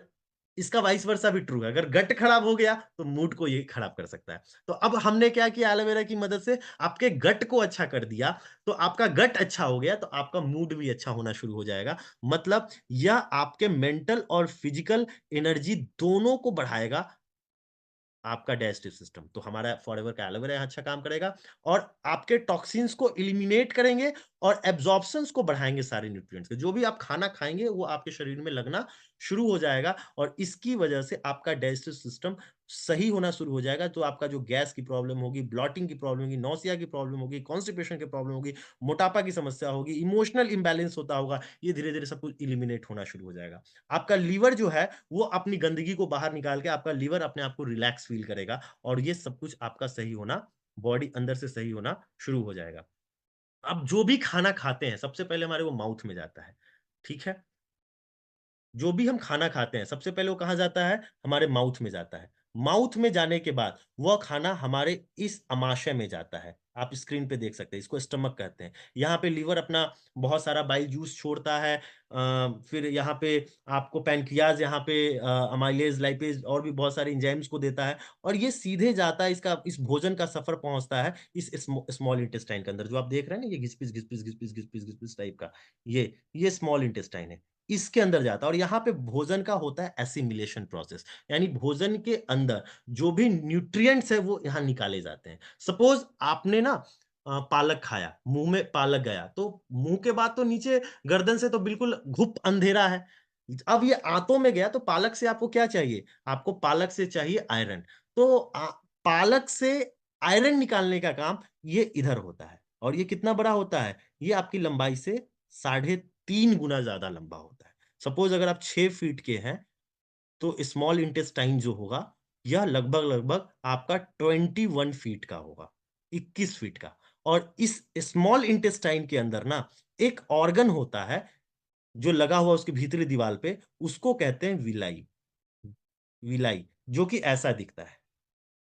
इसका वाइस वर्सा भी ट्रू है। अगर गट खराब हो गया, तो मूड को ये खराब कर सकता है। तो अब हमने क्या किया एलोवेरा की मदद से आपके गट को अच्छा कर दिया, तो आपका गट अच्छा हो गया, तो आपका मूड भी अच्छा होना शुरू हो जाएगा। मतलब यह आपके मेंटल और फिजिकल एनर्जी दोनों को बढ़ाएगा आपका डाइजेस्टिव सिस्टम। तो हमारा फॉरएवर का एलोवेरा यहाँ अच्छा काम करेगा और आपके टॉक्सिन्स को एलिमिनेट करेंगे और एब्ज़ॉर्प्शंस को बढ़ाएँगे सारे न्यूट्रिएंट्स के। जो भी आप खाना खाएँगे वो आपके शरीर में लगना शुरू हो जाएगा और इसकी वजह से आपका डाइजेस्टिव सिस्टम सही होना शुरू हो जाएगा। तो आपका जो गैस की प्रॉब्लम होगी, ब्लॉटिंग की प्रॉब्लम होगी, नौसिया की प्रॉब्लम होगी, कॉन्स्टिपेशन की प्रॉब्लम होगी, मोटापा की समस्या होगी, इमोशनल इम्बैलेंस होता होगा, ये धीरे-धीरे सब कुछ एलिमिनेट होना शुरू हो जाएगा। आपका लीवर जो है वो अपनी गंदगी को बाहर निकाल के आपका लीवर अपने आप को रिलैक्स फ़ील करेगा और ये सब कुछ आपका सही होना, बॉडी अंदर से सही होना शुरू हो जाएगा। अब जो भी खाना खाते हैं, सबसे पहले हमारे वो माउथ में जाता है, ठीक है? जो भी हम खाना खाते हैं, सबसे पहले वो कहाँ जाता है? हमारे माउथ में जाता है। माउथ में जाने के बाद वह खाना हमारे इस अमाशय में जाता है। आप स्क्रीन पे देख सकते हैं, इसको स्टमक कहते हैं। यहाँ पे लीवर अपना बहुत सारा बाइल जूस छोड़ता है। फिर यहाँ पे आपको पैनक्रियाज़ यहाँ पे अमाइलेज़, लाइपेज़ और भी बहुत सारे एंजाइम्स को देता है और ये सीधे जाता है, इसका इस भोजन का सफ़र पहुँचता है इस स्मॉल इंटेस्टाइन के अंदर। जो आप देख रहे हैं ना, ये घिस-पिस, घिस-पिस, घिस-पिस, घिस-पिस, घिस-पिस टाइप का, ये स्मॉल इंटेस्टाइन है। इसके अंदर जाता है और यहाँ पे भोजन का होता है एसिमिलेशन प्रोसेस, यानी भोजन के अंदर जो भी न्यूट्रिएंट्स है वो यहाँ निकाले जाते हैं। सपोज आपने ना पालक खाया, मुंह में पालक गया, तो मुंह के बाद तो नीचे गर्दन से तो बिल्कुल घुप अंधेरा है। अब ये आंतों में गया तो पालक से आपको क्या चाहिए? आपको पालक से चाहिए आयरन। तो पालक से आयरन निकालने का काम ये इधर होता है और ये कितना बड़ा होता है? ये आपकी लंबाई से साढ़े 3 गुना ज़्यादा लंबा होता है। सपोज़ अगर आप 6 फीट के हैं, तो स्मॉल इंटेस्टाइन जो होगा, यह लगभग-लगभग आपका 21 फीट का होगा, 21 फीट का। और इस स्मॉल इंटेस्टाइन के अंदर ना एक ऑर्गन होता है, जो लगा हुआ उसकी भीतरी दीवार पे, उसको कहते हैं विलाई, विलाई, जो कि ऐसा दिखता है।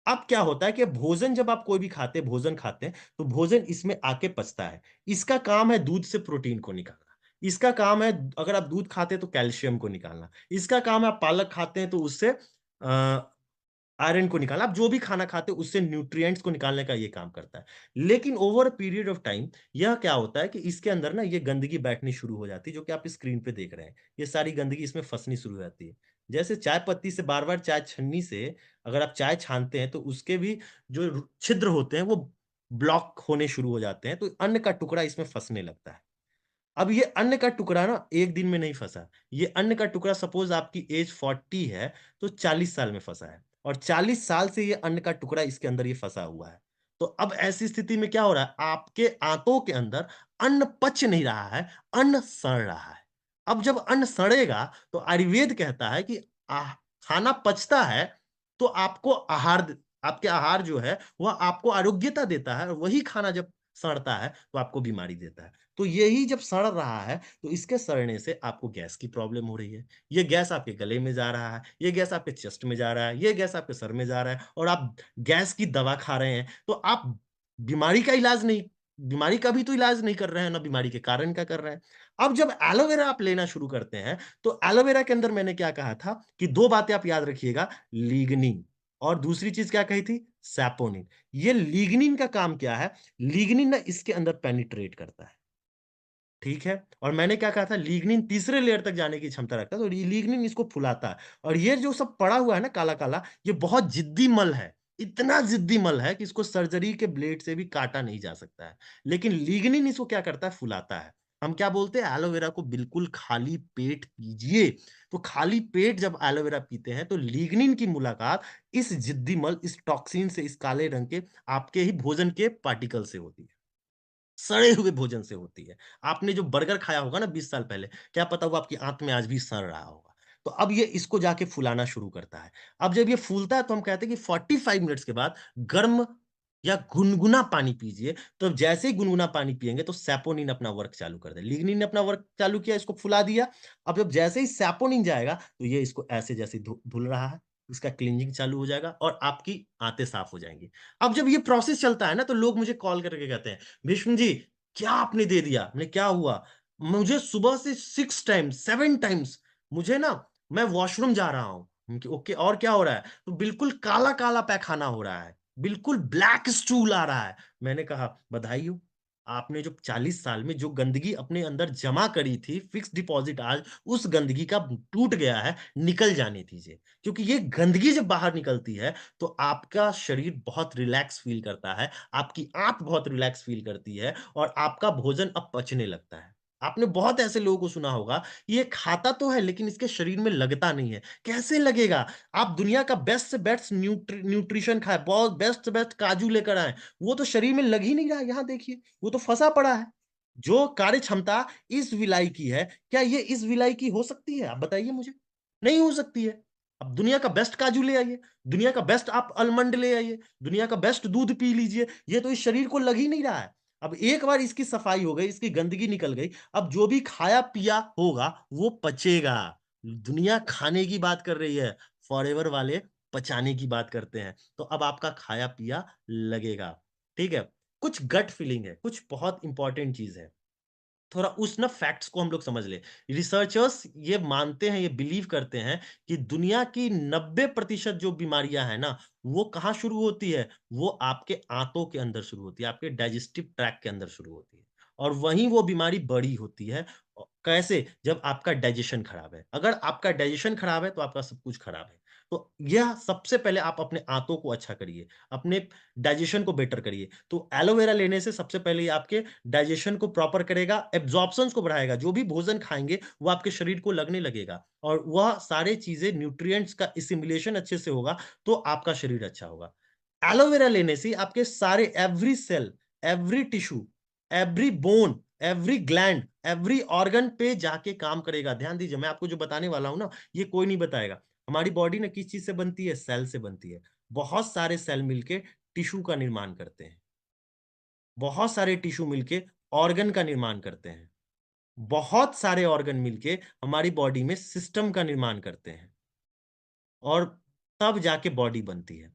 अब क्या होता है कि भोजन जब आप कोई भी भोजन खाते हैं, तो भोजन इसमें आके पचता है। इसका काम है दूध से प्रोटीन को निकालना। इसका काम है अगर आप दूध खाते हैं तो कैल्शियम को निकालना। इसका काम है आप पालक खाते हैं तो उससे आयरन को निकालना। आप जो भी खाना खाते हैं उससे न्यूट्रिएंट्स को निकालने का ये काम करता है। लेकिन over a period of time यह क्या होता है कि इसके अंदर ना ये गंदगी बैठनी शुरू हो जाती है, जो कि आप स्क्रीन पे देख रहे हैं। ये सारी गंदगी इसमें फँसनी शुरू हो जाती है। जैसे चाय पत्ती से बार-बार चाय छन्नी से अगर आप चाय छानते हैं तो उसके भी जो छिद्र होते हैं वो ब्लॉक होने शुरू हो जाते हैं, तो अन्न का टुकड़ा इसमें फँसने लगता है। अब ये अन्न का टुकड़ा ना 1 दिन में नहीं फँसा। ये अन्न का टुकड़ा सपोज़ आपकी एज 40 है, तो 40 साल में फँसा है और 40 साल से ये अन्न का टुकड़ा इसके अंदर ये फँसा हुआ है। तो अब ऐसी स्थिति में क्या हो रहा है, आपके आंतों के अंदर अन्न पच नहीं रहा है, अन्न सड़ रहा है। अब जब अन्न सड़ेगा, तो आयुर्वेद कहता है कि खाना पचता है, तो आपको आपके आहार जो है, वह आपको आरोग्यता देता है और वही खाना जब सड़ता है, तो आपको बीमारी देता है। तो यही जब सड़ रहा है, तो इसके सड़ने से आपको गैस की प्रॉब्लम हो रही है। ये गैस आपके गले में जा रहा है, ये गैस आपके चेस्ट में जा रहा है, ये गैस आपके सर में जा रहा है और आप गैस की दवा खा रहे हैं, तो आप बीमारी का इलाज नहीं बीमारी का भी तो इलाज नहीं कर रहे हैं, ना बीमारी के कारण का कर रहे हैं। अब जब एलोवेरा आप लेना शुरू करते हैं, तो एलोवेरा के अंदर मैंने क्या कहा था कि 2 बातें आप याद रखिएगा, लिग्निन और दूसरी चीज़ क्या कही थी? सैपोनिन। ये लिग्निन का काम क्या है? लिग्निन ना इसके अंदर पेनिट्रेट करता है। ठीक है? और मैंने क्या कहा था लिग्निन तीसरे लेयर तक जाने की क्षमता रखता है, तो लिग्निन इसको फुलाता है और ये जो सब पड़ा हुआ है ना काला-काला, ये बहुत ज़िद्दी मल है। इतना ज़िद्दी मल है कि इसको सर्जरी के ब्लेड से भी काटा नहीं जा सकता है। लेकिन लिग्निन इसको क्या करता है? फुलाता है। हम क्या बोलते हैं एलोवेरा को बिल्कुल खाली पेट पीजिए। तो खाली पेट जब एलोवेरा पीते हैं, तो लिग्निन की मुलाकात इस ज़िद्दी मल, इस टॉक्सिन से, इस काले रंग के आपके ही भोजन के पार्टिकल से होती है। सड़े हुए भोजन से होती है। आपने जो बर्गर खाया होगा ना 20 साल पहले, क्या पता वो आपकी आँत में आज भी सड़ रहा होगा। तो अब ये इसको जाके फुलाना शुरू करता है। अब जब ये फूलता है तो हम कहते हैं कि 45 मिनट्स के बाद गर्म या गुनगुना पानी पीजिए। तो जैसे ही गुनगुना पानी पिएँगे तो सैपोनिन अपना वर्क चालू कर देगा। लिग्निन ने अपना वर्क चालू किया, इसको फुला दिया। अब जब जैसे ही सैपोनिन जाएगा तो ये इसको ऐसे जैसे धुल रहा है, इसका क्लींजिंग चालू हो जाएगा और आपकी आंतें साफ हो जाएँगी। अब जब ये प्रोसेस चलता है ना तो लोग मुझे कॉल करके कहते हैं, "भीष्म जी, क्या आपने दे दिया?" मैंने क्या हुआ? मुझे सुबह से 6 टाइम्स, 7 टाइम्स मुझे ना मैं वॉशरूम जा रहा हूँ। ओके, और क्या हो रहा है? तो बिल्कुल काला-काला पैखाना हो रहा है। बिल्कुल ब्लैक स्टूल आ रहा है। मैंने कहा, "बधाई हो, आपने जो 40 साल में जो गंदगी अपने अंदर जमा करी थी, फिक्स्ड डिपॉज़िट आज उस गंदगी का टूट गया है, निकल जाने दीजिए।" क्योंकि ये गंदगी जब बाहर निकलती है, तो आपका शरीर बहुत रिलैक्स फ़ील करता है, आपकी आँत बहुत रिलैक्स फ़ील करती है और आपका भोजन अब पचने लगता है। आपने बहुत ऐसे लोगों को सुना होगा, ये खाता तो है लेकिन इसके शरीर में लगता नहीं है। कैसे लगेगा? आप दुनिया का बेस्ट से बेस्ट न्यूट्रिशन खाएँ, बहुत बेस्ट से बेस्ट काजू लेकर आएँ, वो तो शरीर में लग ही नहीं रहा है, यहाँ देखिए, वो तो फँसा पड़ा है। जो कार्य क्षमता इस विलाई की है, क्या ये इस विलाई की हो सकती है? आप बताइए मुझे। नहीं हो सकती है। अब दुनिया का बेस्ट काजू ले आइए, दुनिया का बेस्ट आप आलमंड ले आइए, दुनिया का बेस्ट दूध पी लीजिए, ये तो इस शरीर को लग ही नहीं रहा है। अब एक बार इसकी सफाई हो गई, इसकी गंदगी निकल गई, अब जो भी खाया-पिया होगा, वो पचेगा। दुनिया खाने की बात कर रही है, फॉरएवर वाले पचाने की बात करते हैं। तो अब आपका खाया-पिया लगेगा, ठीक है? कुछ गट फीलिंग है, कुछ बहुत इम्पोर्टेंट चीज़ है। थोड़ा उस ना फैक्ट्स को हम लोग समझ लें। रिसर्चर्स ये मानते हैं, ये बिलीव करते हैं कि दुनिया की 90% जो बीमारियाँ हैं ना, वो कहाँ शुरू होती है? वो आपके आँतों के अंदर शुरू होती है, आपके डाइजेस्टिव ट्रैक्ट के अंदर शुरू होती है। और वहीं वो बीमारी बड़ी होती है। कैसे? जब आपका डाइजेशन खराब है। अगर आपका डाइजेशन खराब है, तो आपका सब कुछ खराब है। तो यह सबसे पहले आप अपने आँतों को अच्छा करिए, अपने डाइजेशन को बेटर करिए। तो एलोवेरा लेने से सबसे पहले ये आपके डाइजेशन को प्रॉपर करेगा, एब्ज़ॉर्प्शंस को बढ़ाएगा। जो भी भोजन खाएँगे, वो आपके शरीर को लगने लगेगा और वह सारे चीज़ें न्यूट्रिएंट्स का एसिमिलेशन अच्छे से होगा, तो आपका शरीर अच्छा होगा। एलोवेरा लेने से आपके सारे every cell, every tissue, every bone, every gland, every organ पे जाके काम करेगा। ध्यान दीजिए, मैं आपको जो बताने वाला हूँ ना, ये कोई नहीं बताएगा। हमारी बॉडी ना किस चीज़ से बनती है? सेल से बनती है। बहुत सारे सेल मिलके टिश्यू का निर्माण करते हैं। बहुत सारे टिश्यू मिलके ऑर्गन का निर्माण करते हैं। बहुत सारे ऑर्गन मिलके हमारी बॉडी में सिस्टम का निर्माण करते हैं और तब जाके बॉडी बनती है।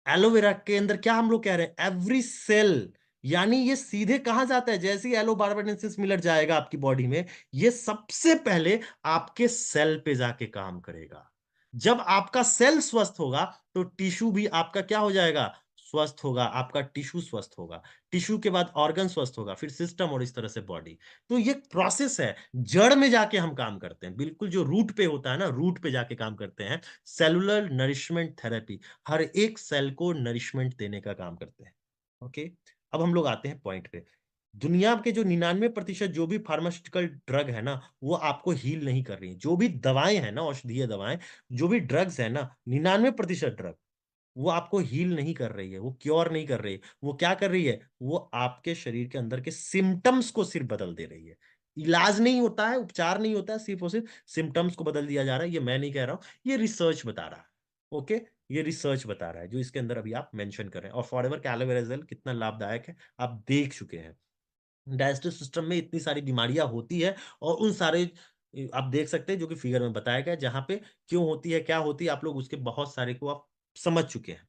एलोवेरा के अंदर क्या हम लोग कह रहे हैं? एवरी सेल, यानी ये सीधे कहाँ जाता है? जैसे ही एलो बार्बाडेंसिस मिलर जाएगा आपकी बॉडी में, ये सबसे पहले आपके सेल पे जाके काम करेगा। जब आपका सेल स्वस्थ होगा, तो टिश्यू भी आपका क्या हो जाएगा? स्वस्थ होगा, आपका टिश्यू स्वस्थ होगा। टिश्यू के बाद ऑर्गन स्वस्थ होगा, फिर सिस्टम और इस तरह से बॉडी। तो ये प्रोसेस है, जड़ में जाके हम काम करते हैं। बिल्कुल जो रूट पे होता है ना, रूट पे जाके काम करते हैं। Cellular nourishment therapy. हर एक सेल को नरिशमेंट देने का काम करते हैं। ओके? अब हम लोग आते हैं पॉइंट पे। दुनिया के जो 99% जो भी फार्मास्यूटिकल ड्रग है ना, वो आपको हील नहीं कर रही हैं। जो भी दवाएँ हैं ना, औषधीय दवाएँ, जो भी ड्रग्स हैं ना, 99% ड्रग, वो आपको हील नहीं कर रही है, वो क्योर नहीं कर रही है। वो क्या कर रही है? वो आपके शरीर के अंदर के सिम्पटम्स को सिर्फ़ बदल दे रही है। इलाज नहीं होता है, उपचार नहीं होता है, सिर्फ़ और सिर्फ़ सिम्पटम्स को बदल दिया जा रहा है। ये मैं नहीं कह रहा हूँ, ये रिसर्च बता रहा है। ओके? ये रिसर्च बता रहा है, जो इसके अंदर अभी आप मेंशन कर रहे हैं और फॉरएवर का एलोवेरा जेल कितना लाभदायक है, आप देख चुके हैं। डाइजेस्टिव सिस्टम में इतनी सारी बीमारियाँ होती है और उन सारे आप देख सकते हैं जो कि फिगर में बताया गया है, जहाँ पे क्यों होती है, क्या होती है, आप लोग उसके बहुत सारे को आप समझ चुके हैं।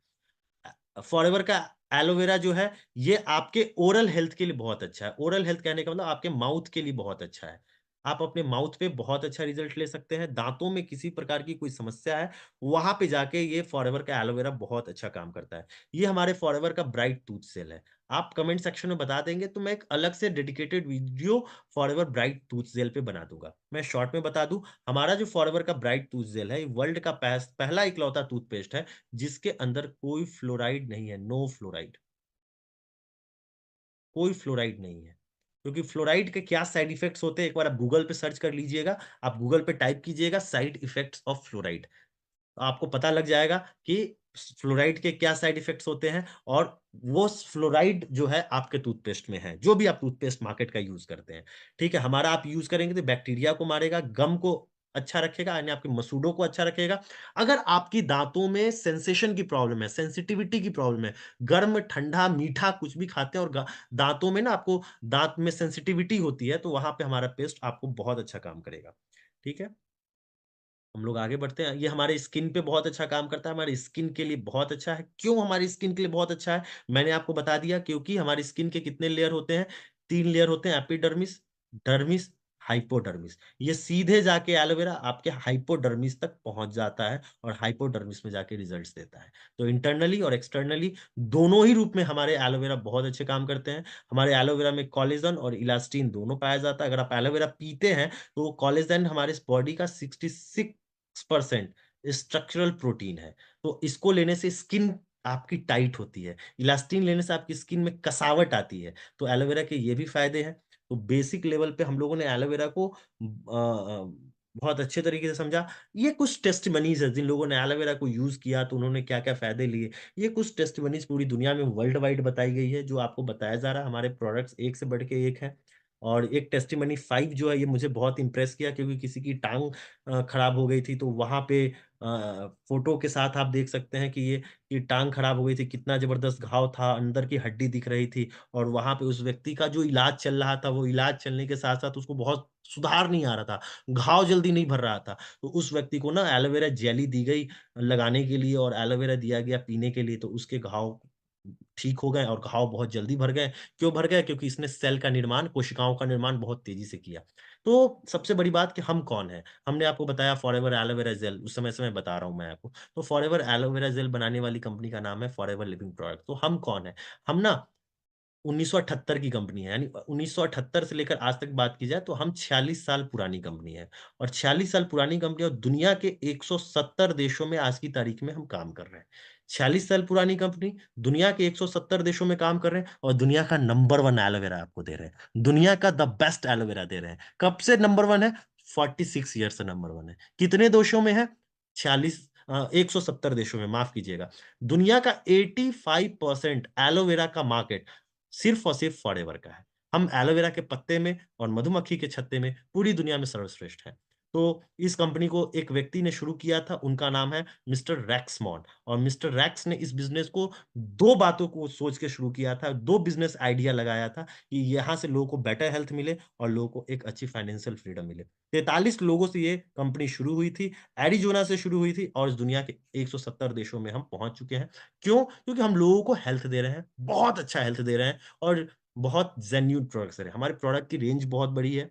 फॉरएवर का एलोवेरा जो है, ये आपके ओरल हेल्थ के लिए बहुत अच्छा है। ओरल हेल्थ कहने का मतलब आपके माउथ के लिए बहुत अच्छा है। आप अपने माउथ पे बहुत अच्छा रिज़ल्ट ले सकते हैं। दाँतों में किसी प्रकार की कोई समस्या है, वहाँ पे जाके ये फॉरएवर का एलोवेरा बहुत अच्छा काम करता है। ये हमारे फॉरएवर का ब्राइट टूथ सेल है। आप कमेंट सेक्शन में बता देंगे तो मैं एक अलग से dedicated video Forever Bright tooth gel पे बना दूँगा। मैं शॉर्ट में बता दूँ, हमारा जो फॉरएवर का ब्राइट टूथ जेल है, ये वर्ल्ड का पहला इकलौता टूथपेस्ट है जिसके अंदर कोई फ्लोराइड नहीं है, नो फ्लोराइड, कोई फ्लोराइड नहीं है। क्योंकि फ्लोराइड के क्या साइड इफेक्ट्स होते हैं, एक बार आप गूगल पे सर्च कर लीजिएगा, आप गूगल पे टाइप कीजिएगा साइड इफेक्ट्स ऑफ फ्लोराइड। आपको पता लग जाएगा कि फ्लोराइड के क्या साइड इफेक्ट्स होते हैं और वो फ्लोराइड जो है आपके टूथपेस्ट में है, जो भी आप टूथपेस्ट मार्केट का यूज़ करते हैं, ठीक है? हमारा आप यूज़ करेंगे तो बैक्टीरिया को मारेगा, गम को अच्छा रखेगा, यानी आपके मसूड़ों को अच्छा रखेगा। अगर आपकी दाँतों में सेंसेशन की प्रॉब्लम है, सेंसिटिविटी की प्रॉब्लम है, गर्म, ठंडा, मीठा कुछ भी खाते हैं और दाँतों में ना आपको दाँत में सेंसिटिविटी होती है, तो वहाँ पे हमारा पेस्ट आपको बहुत अच्छा काम करेगा। ठीक है? हम लोग आगे बढ़ते हैं। ये हमारे स्किन पे बहुत अच्छा काम करता है, हमारी स्किन के लिए बहुत अच्छा है। क्यों हमारी स्किन के लिए बहुत अच्छा है? मैंने आपको बता दिया क्योंकि हमारी स्किन के कितने लेयर होते हैं? 3 लेयर होते हैं एपिडर्मिस, डर्मिस, हाइपोडर्मिस। ये सीधे जाके एलोवेरा आपके हाइपोडर्मिस तक पहुँच जाता है और हाइपोडर्मिस में जाके रिजल्ट्स देता है। तो इंटरनली और एक्सटर्नली दोनों ही रूप में हमारे एलोवेरा बहुत अच्छे काम करते हैं। हमारे एलोवेरा में कोलेजन और इलास्टिन दोनों पाया जाता है। अगर आप एलोवेरा पीते हैं, तो कोलेजन हमारे इस बॉडी का 66% स्ट्रक्चरल प्रोटीन है। तो इसको लेने से स्किन आपकी टाइट होती है। इलास्टिन लेने से आपकी स्किन में कसावट आती है। तो एलोवेरा के ये भी फ़ायदे हैं। तो बेसिक लेवल पे हम लोगों ने एलोवेरा को बहुत अच्छे तरीके से समझा। ये कुछ टेस्टिमनीज़ है, जिन लोगों ने एलोवेरा को यूज़ किया तो उन्होंने क्या-क्या फ़ायदे लिए। ये कुछ टेस्टिमनीज़ पूरी दुनिया में वर्ल्ड वाइड बताई गई है, जो आपको बताया जा रहा है। हमारे प्रोडक्ट्स एक से बढ़ के एक हैं। और एक टेस्टिमनी 5 जो है, ये मुझे बहुत इम्प्रेस किया क्योंकि किसी की टाँग खराब हो गई थी, तो वहाँ पे फ़ोटो के साथ आप देख सकते हैं कि ये टाँग खराब हो गई थी, कितना ज़बरदस्त घाव था, अंदर की हड्डी दिख रही थी और वहाँ पे उस व्यक्ति का जो इलाज चल रहा था, वो इलाज चलने के साथ-साथ उसको बहुत सुधार नहीं आ रहा था, घाव जल्दी नहीं भर रहा था। तो उस व्यक्ति को ना एलोवेरा जेली दी गई लगाने के लिए और एलोवेरा दिया गया पीने के लिए, तो उसके घाव ठीक हो गए और घाव बहुत जल्दी भर गए। क्यों भर गए? क्योंकि इसने सेल का निर्माण, कोशिकाओं का निर्माण बहुत तेज़ी से किया। तो सबसे बड़ी बात कि हम कौन हैं? हमने आपको बताया फॉरएवर एलोवेरा जेल, उस समय से मैं बता रहा हूँ मैं आपको। तो फॉरएवर एलोवेरा जेल बनाने वाली कंपनी का नाम है फॉरएवर लिविंग प्रोडक्ट। तो हम कौन हैं? हम ना 1978 की कंपनी है, यानी 1978 से लेकर आज तक बात की जाए तो हम 46 साल पुरानी कंपनी है और 46 साल पुरानी कंपनी और दुनिया के 170 देशों में आज की तारीख में हम काम कर रहे हैं। 46 साल पुरानी कंपनी, दुनिया के 170 देशों में काम कर रहे हैं और दुनिया का नंबर 1 एलोवेरा आपको दे रहे हैं। दुनिया का द बेस्ट एलोवेरा दे रहे हैं। कब से नंबर 1 है? 46 ईयर से नंबर 1 है। कितने देशों में है? 170 देशों में, माफ़ कीजिएगा। दुनिया का 85% एलोवेरा का मार्केट सिर्फ़ और सिर्फ़ फॉरएवर का है। हम एलोवेरा के पत्ते में और मधुमक्खी के छत्ते में पूरी दुनिया में सर्वश्रेष्ठ हैं। तो इस कंपनी को एक व्यक्ति ने शुरू किया था, उनका नाम है मिस्टर रैक्समॉन और मिस्टर रैक्स ने इस बिज़नेस को 2 बातों को सोच के शुरू किया था, 2 बिज़नेस आइडिया लगाया था कि यहाँ से लोगों को बेटर हेल्थ मिले और लोगों को एक अच्छी फाइनेंशियल फ्रीडम मिले। 43 लोगों से ये कंपनी शुरू हुई थी, एरिज़ोना से शुरू हुई थी और इस दुनिया के 170 देशों में हम पहुँच चुके हैं। क्यों? क्योंकि हम लोगों को हेल्थ दे रहे हैं, बहुत अच्छा हेल्थ दे रहे हैं और बहुत जेन्युइन प्रोडक्ट्स दे रहे हैं। हमारे प्रोडक्ट की रेंज बहुत बड़ी है।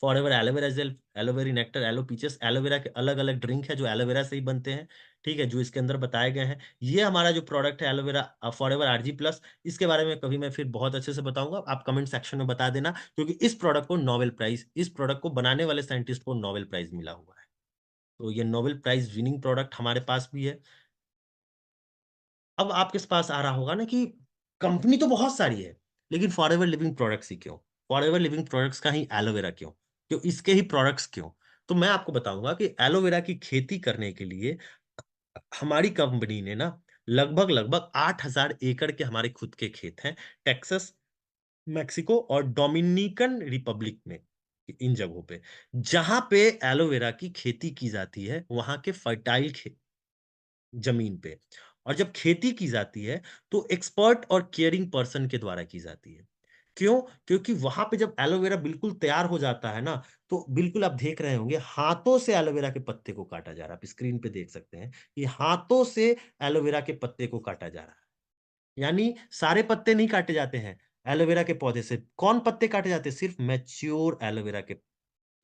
Forever aloe vera gel, aloe vera nectar, aloe peaches, aloe vera के अलग-अलग ड्रिंक है जो एलोवेरा से ही बनते हैं, ठीक है? जो इसके अंदर बताए गए हैं। ये हमारा जो प्रोडक्ट है एलोवेरा फॉरएवर आरजी प्लस, इसके बारे में कभी मैं फिर बहुत अच्छे से बताऊँगा। आप कमेंट सेक्शन में बता देना क्योंकि इस प्रोडक्ट को नोबेल प्राइज़, इस प्रोडक्ट को बनाने वाले साइंटिस्ट को नोबेल प्राइज़ मिला हुआ है। तो ये नोबेल प्राइज़ विनिंग प्रोडक्ट हमारे पास भी है। अब आपके पास आ रहा होगा ना कि कंपनी तो बहुत सारी है, लेकिन फॉरएवर लिविंग प्रोडक्ट्स ही क्यों? फॉरएवर लिविंग प्रोडक्ट्स का ही एलोवेरा क्यों? क्यों इसके ही प्रोडक्ट्स क्यों? तो मैं आपको बताऊँगा कि एलोवेरा की खेती करने के लिए हमारी कंपनी ने ना लगभग-लगभग 8000 एकड़ के हमारे खुद के खेत हैं, टेक्सास, मेक्सिको और डोमिनिकन रिपब्लिक में, इन जगहों पे। जहाँ पे एलोवेरा की खेती की जाती है, वहाँ के फर्टाइल ज़मीन पे। और जब खेती की जाती है, तो एक्सपर्ट और केयरिंग पर्सन के द्वारा की जाती है। क्यों? क्योंकि वहाँ पे जब एलोवेरा बिल्कुल तैयार हो जाता है ना, तो बिल्कुल आप देख रहे होंगे हाथों से एलोवेरा के पत्ते को काटा जा रहा है। आप स्क्रीन पे देख सकते हैं कि हाथों से एलोवेरा के पत्ते को काटा जा रहा है। यानी सारे पत्ते नहीं काटे जाते हैं एलोवेरा के पौधे से। कौन पत्ते काटे जाते हैं? सिर्फ़ मैच्योर एलोवेरा के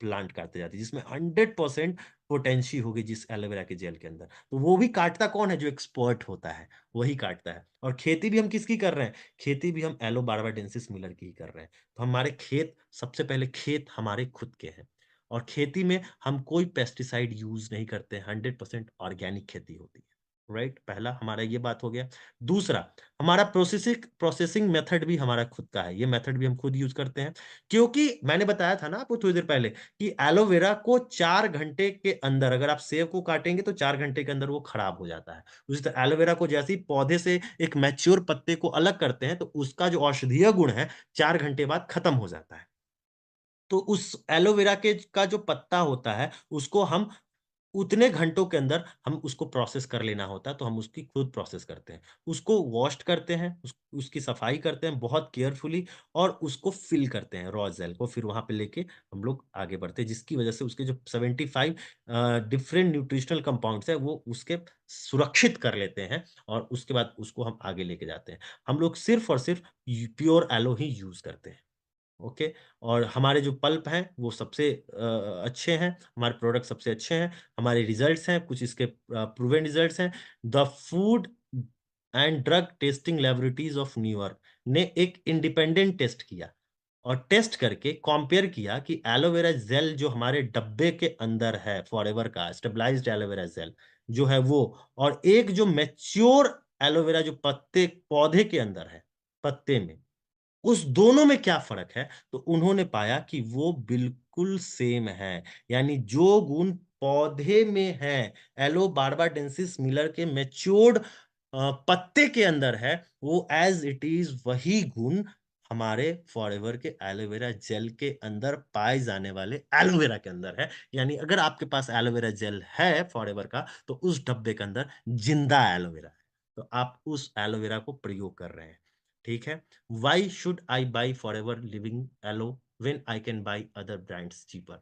प्लांट काटे जाते हैं, जिसमें 100% पोटेंसी होगी जिस एलोवेरा के जेल के अंदर। तो वो भी काटता कौन है? जो एक्सपर्ट होता है, वही काटता है। और खेती भी हम किसकी कर रहे हैं? खेती भी हम एलो बारबाडेंसिस मिलर की ही कर रहे हैं। तो हमारे खेत, सबसे पहले खेत हमारे खुद के हैं और खेती में हम कोई पेस्टिसाइड यूज़ नहीं करते हैं, 100% ऑर्गेनिक खेती होती है। राइट? पहला हमारा ये बात हो गया। दूसरा, हमारा प्रोसेसिंग प्रोसेसिंग मेथड भी हमारा खुद का है। ये मेथड भी हम खुद यूज़ करते हैं। क्योंकि मैंने बताया था ना आपको थोड़ी देर पहले कि एलोवेरा को 4 घंटे के अंदर, अगर आप सेब को काटेंगे तो 4 घंटे के अंदर वो खराब हो जाता है। उसी तरह एलोवेरा को जैसे ही पौधे से एक मैच्योर पत्ते को अलग करते हैं, तो उसका जो औषधीय गुण है 4 घंटे बाद खत्म हो जाता है। तो उस एलोवेरा के का जो पत्ता होता है, उसको हम उतने घंटों के अंदर हम उसको प्रोसेस कर लेना होता है, तो हम उसकी खुद प्रोसेस करते हैं। उसको वॉश्ड करते हैं, उसकी सफाई करते हैं बहुत केयरफुली और उसको फिल करते हैं रॉ जेल को, फिर वहाँ पे लेके हम लोग आगे बढ़ते हैं, जिसकी वजह से उसके जो 75 डिफरेंट न्यूट्रिशनल कंपाउंड्स हैं, वो उसके सुरक्षित कर लेते हैं और उसके बाद उसको हम आगे लेके जाते हैं। हम लोग सिर्फ़ और सिर्फ़ प्योर एलो ही यूज़ करते हैं। ओके और हमारे जो पल्प हैं वो सबसे अच्छे हैं, हमारे प्रोडक्ट सबसे अच्छे हैं, हमारे रिजल्ट्स हैं, कुछ इसके प्रूवन रिजल्ट्स हैं। The food and drug testing laboratories of New York ने एक इंडिपेंडेंट टेस्ट किया और टेस्ट करके कंपेयर किया कि एलोवेरा जेल जो हमारे डब्बे के अंदर है फॉरएवर का स्टेबलाइज्ड एलोवेरा जेल जो है वो और एक जो मैच्योर एलोवेरा जो पत्ते पौधे के अंदर है, पत्ते में उस दोनों में क्या फ़र्क है? तो उन्होंने पाया कि वो बिल्कुल सेम है। यानी जो गुण पौधे में है, एलोबार्बाडेंसिस मिलर के मैच्योर्ड पत्ते के अंदर है, वो एज़ इट इज़ वही गुण हमारे फॉरएवर के एलोवेरा जेल के अंदर पाए जाने वाले एलोवेरा के अंदर है। यानी अगर आपके पास एलोवेरा जेल है फॉरएवर का, तो उस डब्बे के अंदर ज़िंदा एलोवेरा है। तो आप उस एलोवेरा को प्रयोग कर रहे हैं। ठीक है? Why should I buy Forever Living Aloe when I can buy other brands cheaper?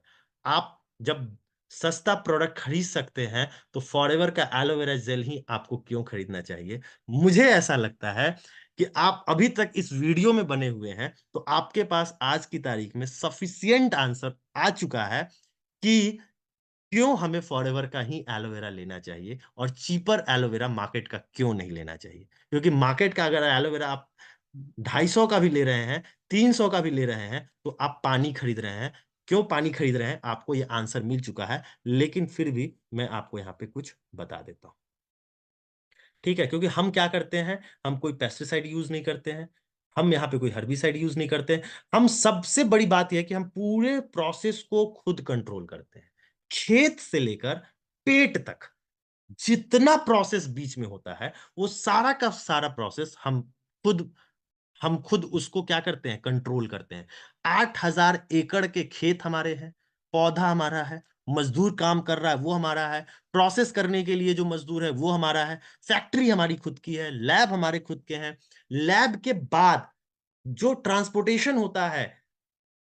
आप जब सस्ता प्रोडक्ट खरीद सकते हैं, तो फॉरएवर का एलोवेरा जेल ही आपको क्यों खरीदना चाहिए? मुझे ऐसा लगता है कि आप अभी तक इस वीडियो में बने हुए हैं, तो आपके पास आज की तारीख में सफिशिएंट आंसर आ चुका है कि क्यों हमें फॉरएवर का ही एलोवेरा लेना चाहिए और चीपर एलोवेरा मार्केट का क्यों नहीं लेना चाहिए? क्योंकि मार्केट का अगर एलोवेरा आप 250 का भी ले रहे हैं, 300 का भी ले रहे हैं, तो आप पानी खरीद रहे हैं। क्यों पानी खरीद रहे हैं? आपको ये आंसर मिल चुका है, लेकिन फिर भी मैं आपको यहाँ पे कुछ बता देता हूँ। ठीक है? क्योंकि हम क्या करते हैं, हम कोई पेस्टिसाइड यूज़ नहीं करते हैं, हम यहाँ पे कोई हर्बिसाइड यूज़ नहीं करते हैं। हम सबसे बड़ी बात ये है कि हम पूरे प्रोसेस को खुद कंट्रोल करते हैं। खेत से लेकर पेट तक जितना प्रोसेस बीच में होता है, वो सारा का सारा प्रोसेस खुद हम खुद उसको क्या करते हैं, कंट्रोल करते हैं। 8000 एकड़ के खेत हमारे हैं, पौधा हमारा है, मज़दूर काम कर रहा है, वो हमारा है, प्रोसेस करने के लिए जो मज़दूर है, वो हमारा है, फैक्ट्री हमारी खुद की है, लैब हमारे खुद के हैं। लैब के बाद जो ट्रांसपोर्टेशन होता है,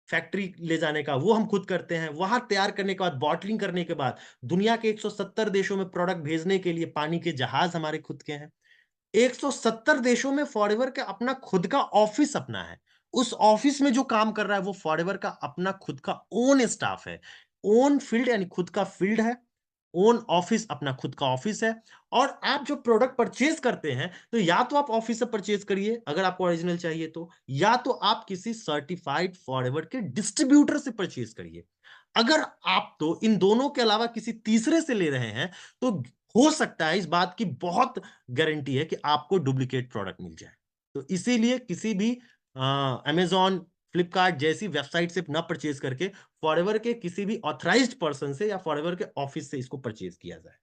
फैक्ट्री ले जाने का, वो हम खुद करते हैं। वहाँ तैयार करने के बाद, बॉटलिंग करने के बाद, दुनिया के 170 देशों में प्रोडक्ट भेजने के लिए पानी के जहाज़ हमारे खुद के हैं। 170 देशों में फॉरएवर का अपना खुद का ऑफिस अपना है। उस ऑफिस में जो काम कर रहा है वो फॉरएवर का अपना खुद का ओन स्टाफ है। ओन फील्ड यानी खुद का फील्ड है। ओन ऑफिस अपना खुद का ऑफिस है और आप जो प्रोडक्ट परचेज़ करते हैं, तो या तो आप ऑफिस से परचेज़ करिए अगर आपको ओरिजिनल चाहिए तो, या तो आप किसी सर्टिफाइड फॉरएवर के डिस्ट्रीब्यूटर से परचेज़ करिए। अगर आप तो इन दोनों के अलावा किसी तीसरे से ले रहे हैं, तो हो सकता है इस बात की बहुत गारंटी है कि आपको डुप्लीकेट प्रोडक्ट मिल जाए। तो इसीलिए किसी भी अमेज़न, फ्लिपकार्ट जैसी वेबसाइट से ना परचेज़ करके फॉरएवर के किसी भी ऑथराइज्ड पर्सन से या फॉरएवर के ऑफिस से इसको परचेज़ किया जाए।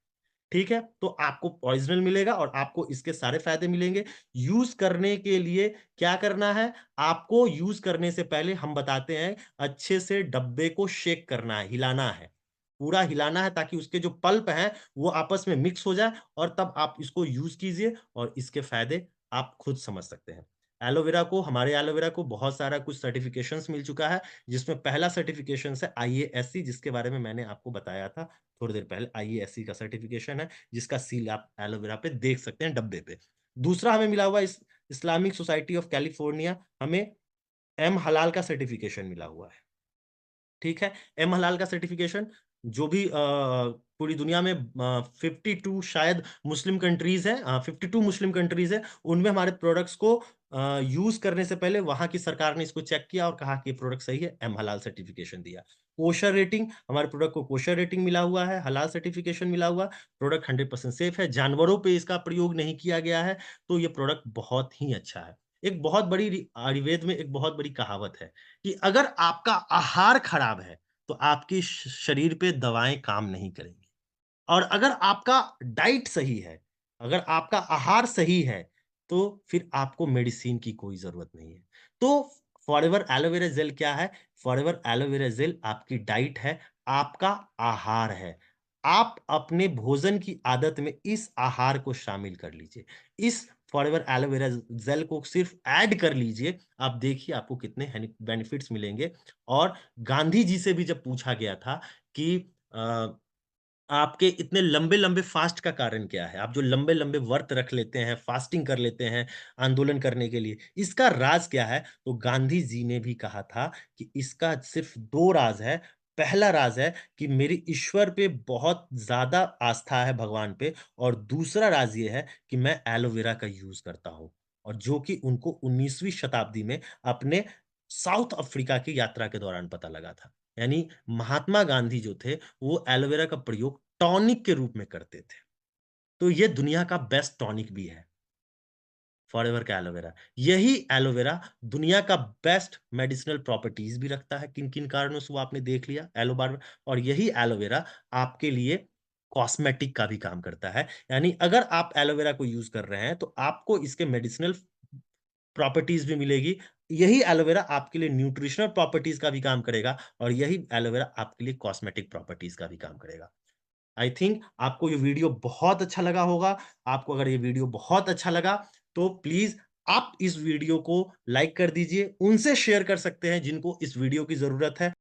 ठीक है? तो आपको ओरिजिनल मिलेगा और आपको इसके सारे फ़ायदे मिलेंगे। यूज़ करने के लिए क्या करना है? आपको यूज़ करने से पहले हम बताते हैं, अच्छे से डब्बे को शेक करना है, हिलाना है। पूरा हिलाना है ताकि उसके जो पल्प हैं, वो आपस में मिक्स हो जाए और तब आप इसको यूज़ कीजिए और इसके फ़ायदे आप खुद समझ सकते हैं। हमारे एलोवेरा को बहुत सारा कुछ सर्टिफ़िकेशंस मिल चुका है, जिसमें पहला सर्टिफ़िकेशंस है IASC जिसके बारे में मैंने आपको बताया था थोड़ी देर पहले। IASC का सर्टिफ़िकेशन है, जिसका सील आप एलोवेरा पे देख सकते हैं डब्बे पे। दूसरा हमें मिला हुआ है इस्लामिक सोसाइटी ऑफ कैलिफोर्निया, हमें एम हलाल का सर्टिफ़िकेशन मिला हुआ है। ठीक है? एम हलाल का सर्टिफ़िकेशन जो भी पूरी दुनिया में 52 शायद मुस्लिम कंट्रीज़ हैं 52 मुस्लिम कंट्रीज़ हैं, उनमें हमारे प्रोडक्ट्स को यूज़ करने से पहले वहाँ की सरकार ने इसको चेक किया और कहा कि ये प्रोडक्ट सही है, एम हलाल सर्टिफ़िकेशन दिया। कोशर रेटिंग, हमारे प्रोडक्ट को कोशर रेटिंग मिला हुआ है, हलाल सर्टिफ़िकेशन मिला हुआ, प्रोडक्ट 100% सेफ है, जानवरों पे इसका प्रयोग नहीं किया गया है, तो ये प्रोडक्ट बहुत ही अच्छा है। एक बहुत बड़ी आयुर्वेद में एक बहुत बड़ी कहावत है कि अगर आपका आहार खराब है, तो आपकी शरीर पे दवाएँ काम नहीं करेंगी और अगर आपका डाइट सही है, अगर आपका आहार सही है, तो फिर आपको मेडिसिन की कोई ज़रूरत नहीं है। तो फॉरएवर एलोवेरा जेल क्या है? फॉरएवर एलोवेरा जेल आपकी डाइट है, आपका आहार है। आप अपने भोजन की आदत में इस आहार को शामिल कर लीजिए। इस फॉरएवर एलोवेरा जेल को सिर्फ ऐड कर लीजिए, आप देखिए आपको कितने हेनि बेनिफिट्स मिलेंगे। और गांधी जी से भी जब पूछा गया था कि अ आपके इतने लंबे-लंबे फ़ास्ट का कारण क्या है? आप जो लंबे-लंबे व्रत रख लेते हैं, फ़ास्टिंग कर लेते हैं आंदोलन करने के लिए, इसका राज़ क्या है? तो गांधी जी ने भी कहा था कि इसका सिर्फ़ 2 राज़ है। पहला राज़ है कि मेरी ईश्वर पे बहुत ज़्यादा आस्था है भगवान पे, और दूसरा राज़ ये है कि मैं एलोवेरा का यूज़ करता हूँ। और जो कि उनको 19वीं शताब्दी में अपने साउथ अफ्रीका की यात्रा के दौरान पता लगा था। यानी महात्मा गांधी जो थे, वो एलोवेरा का प्रयोग टॉनिक के रूप में करते थे। तो ये दुनिया का बेस्ट टॉनिक भी है, फॉरएवर का एलोवेरा। यही एलोवेरा दुनिया का बेस्ट मेडिसिनल प्रॉपर्टीज़ भी रखता है, किन-किन कारणों से वो आपने देख लिया एलोबार। और यही एलोवेरा आपके लिए कॉस्मेटिक का भी काम करता है। यानी अगर आप एलोवेरा को यूज़ कर रहे हैं, तो आपको इसके मेडिसिनल प्रॉपर्टीज़ भी मिलेगी। यही एलोवेरा आपके लिए न्यूट्रिशनल प्रॉपर्टीज़ का भी काम करेगा, और यही एलोवेरा आपके लिए कॉस्मेटिक प्रॉपर्टीज़ का भी काम करेगा। आई थिंक आपको ये वीडियो बहुत अच्छा लगा होगा। आपको अगर ये वीडियो बहुत अच्छा लगा, तो प्लीज़ आप इस वीडियो को लाइक कर दीजिए। उनसे शेयर कर सकते हैं जिनको इस वीडियो की ज़रूरत है।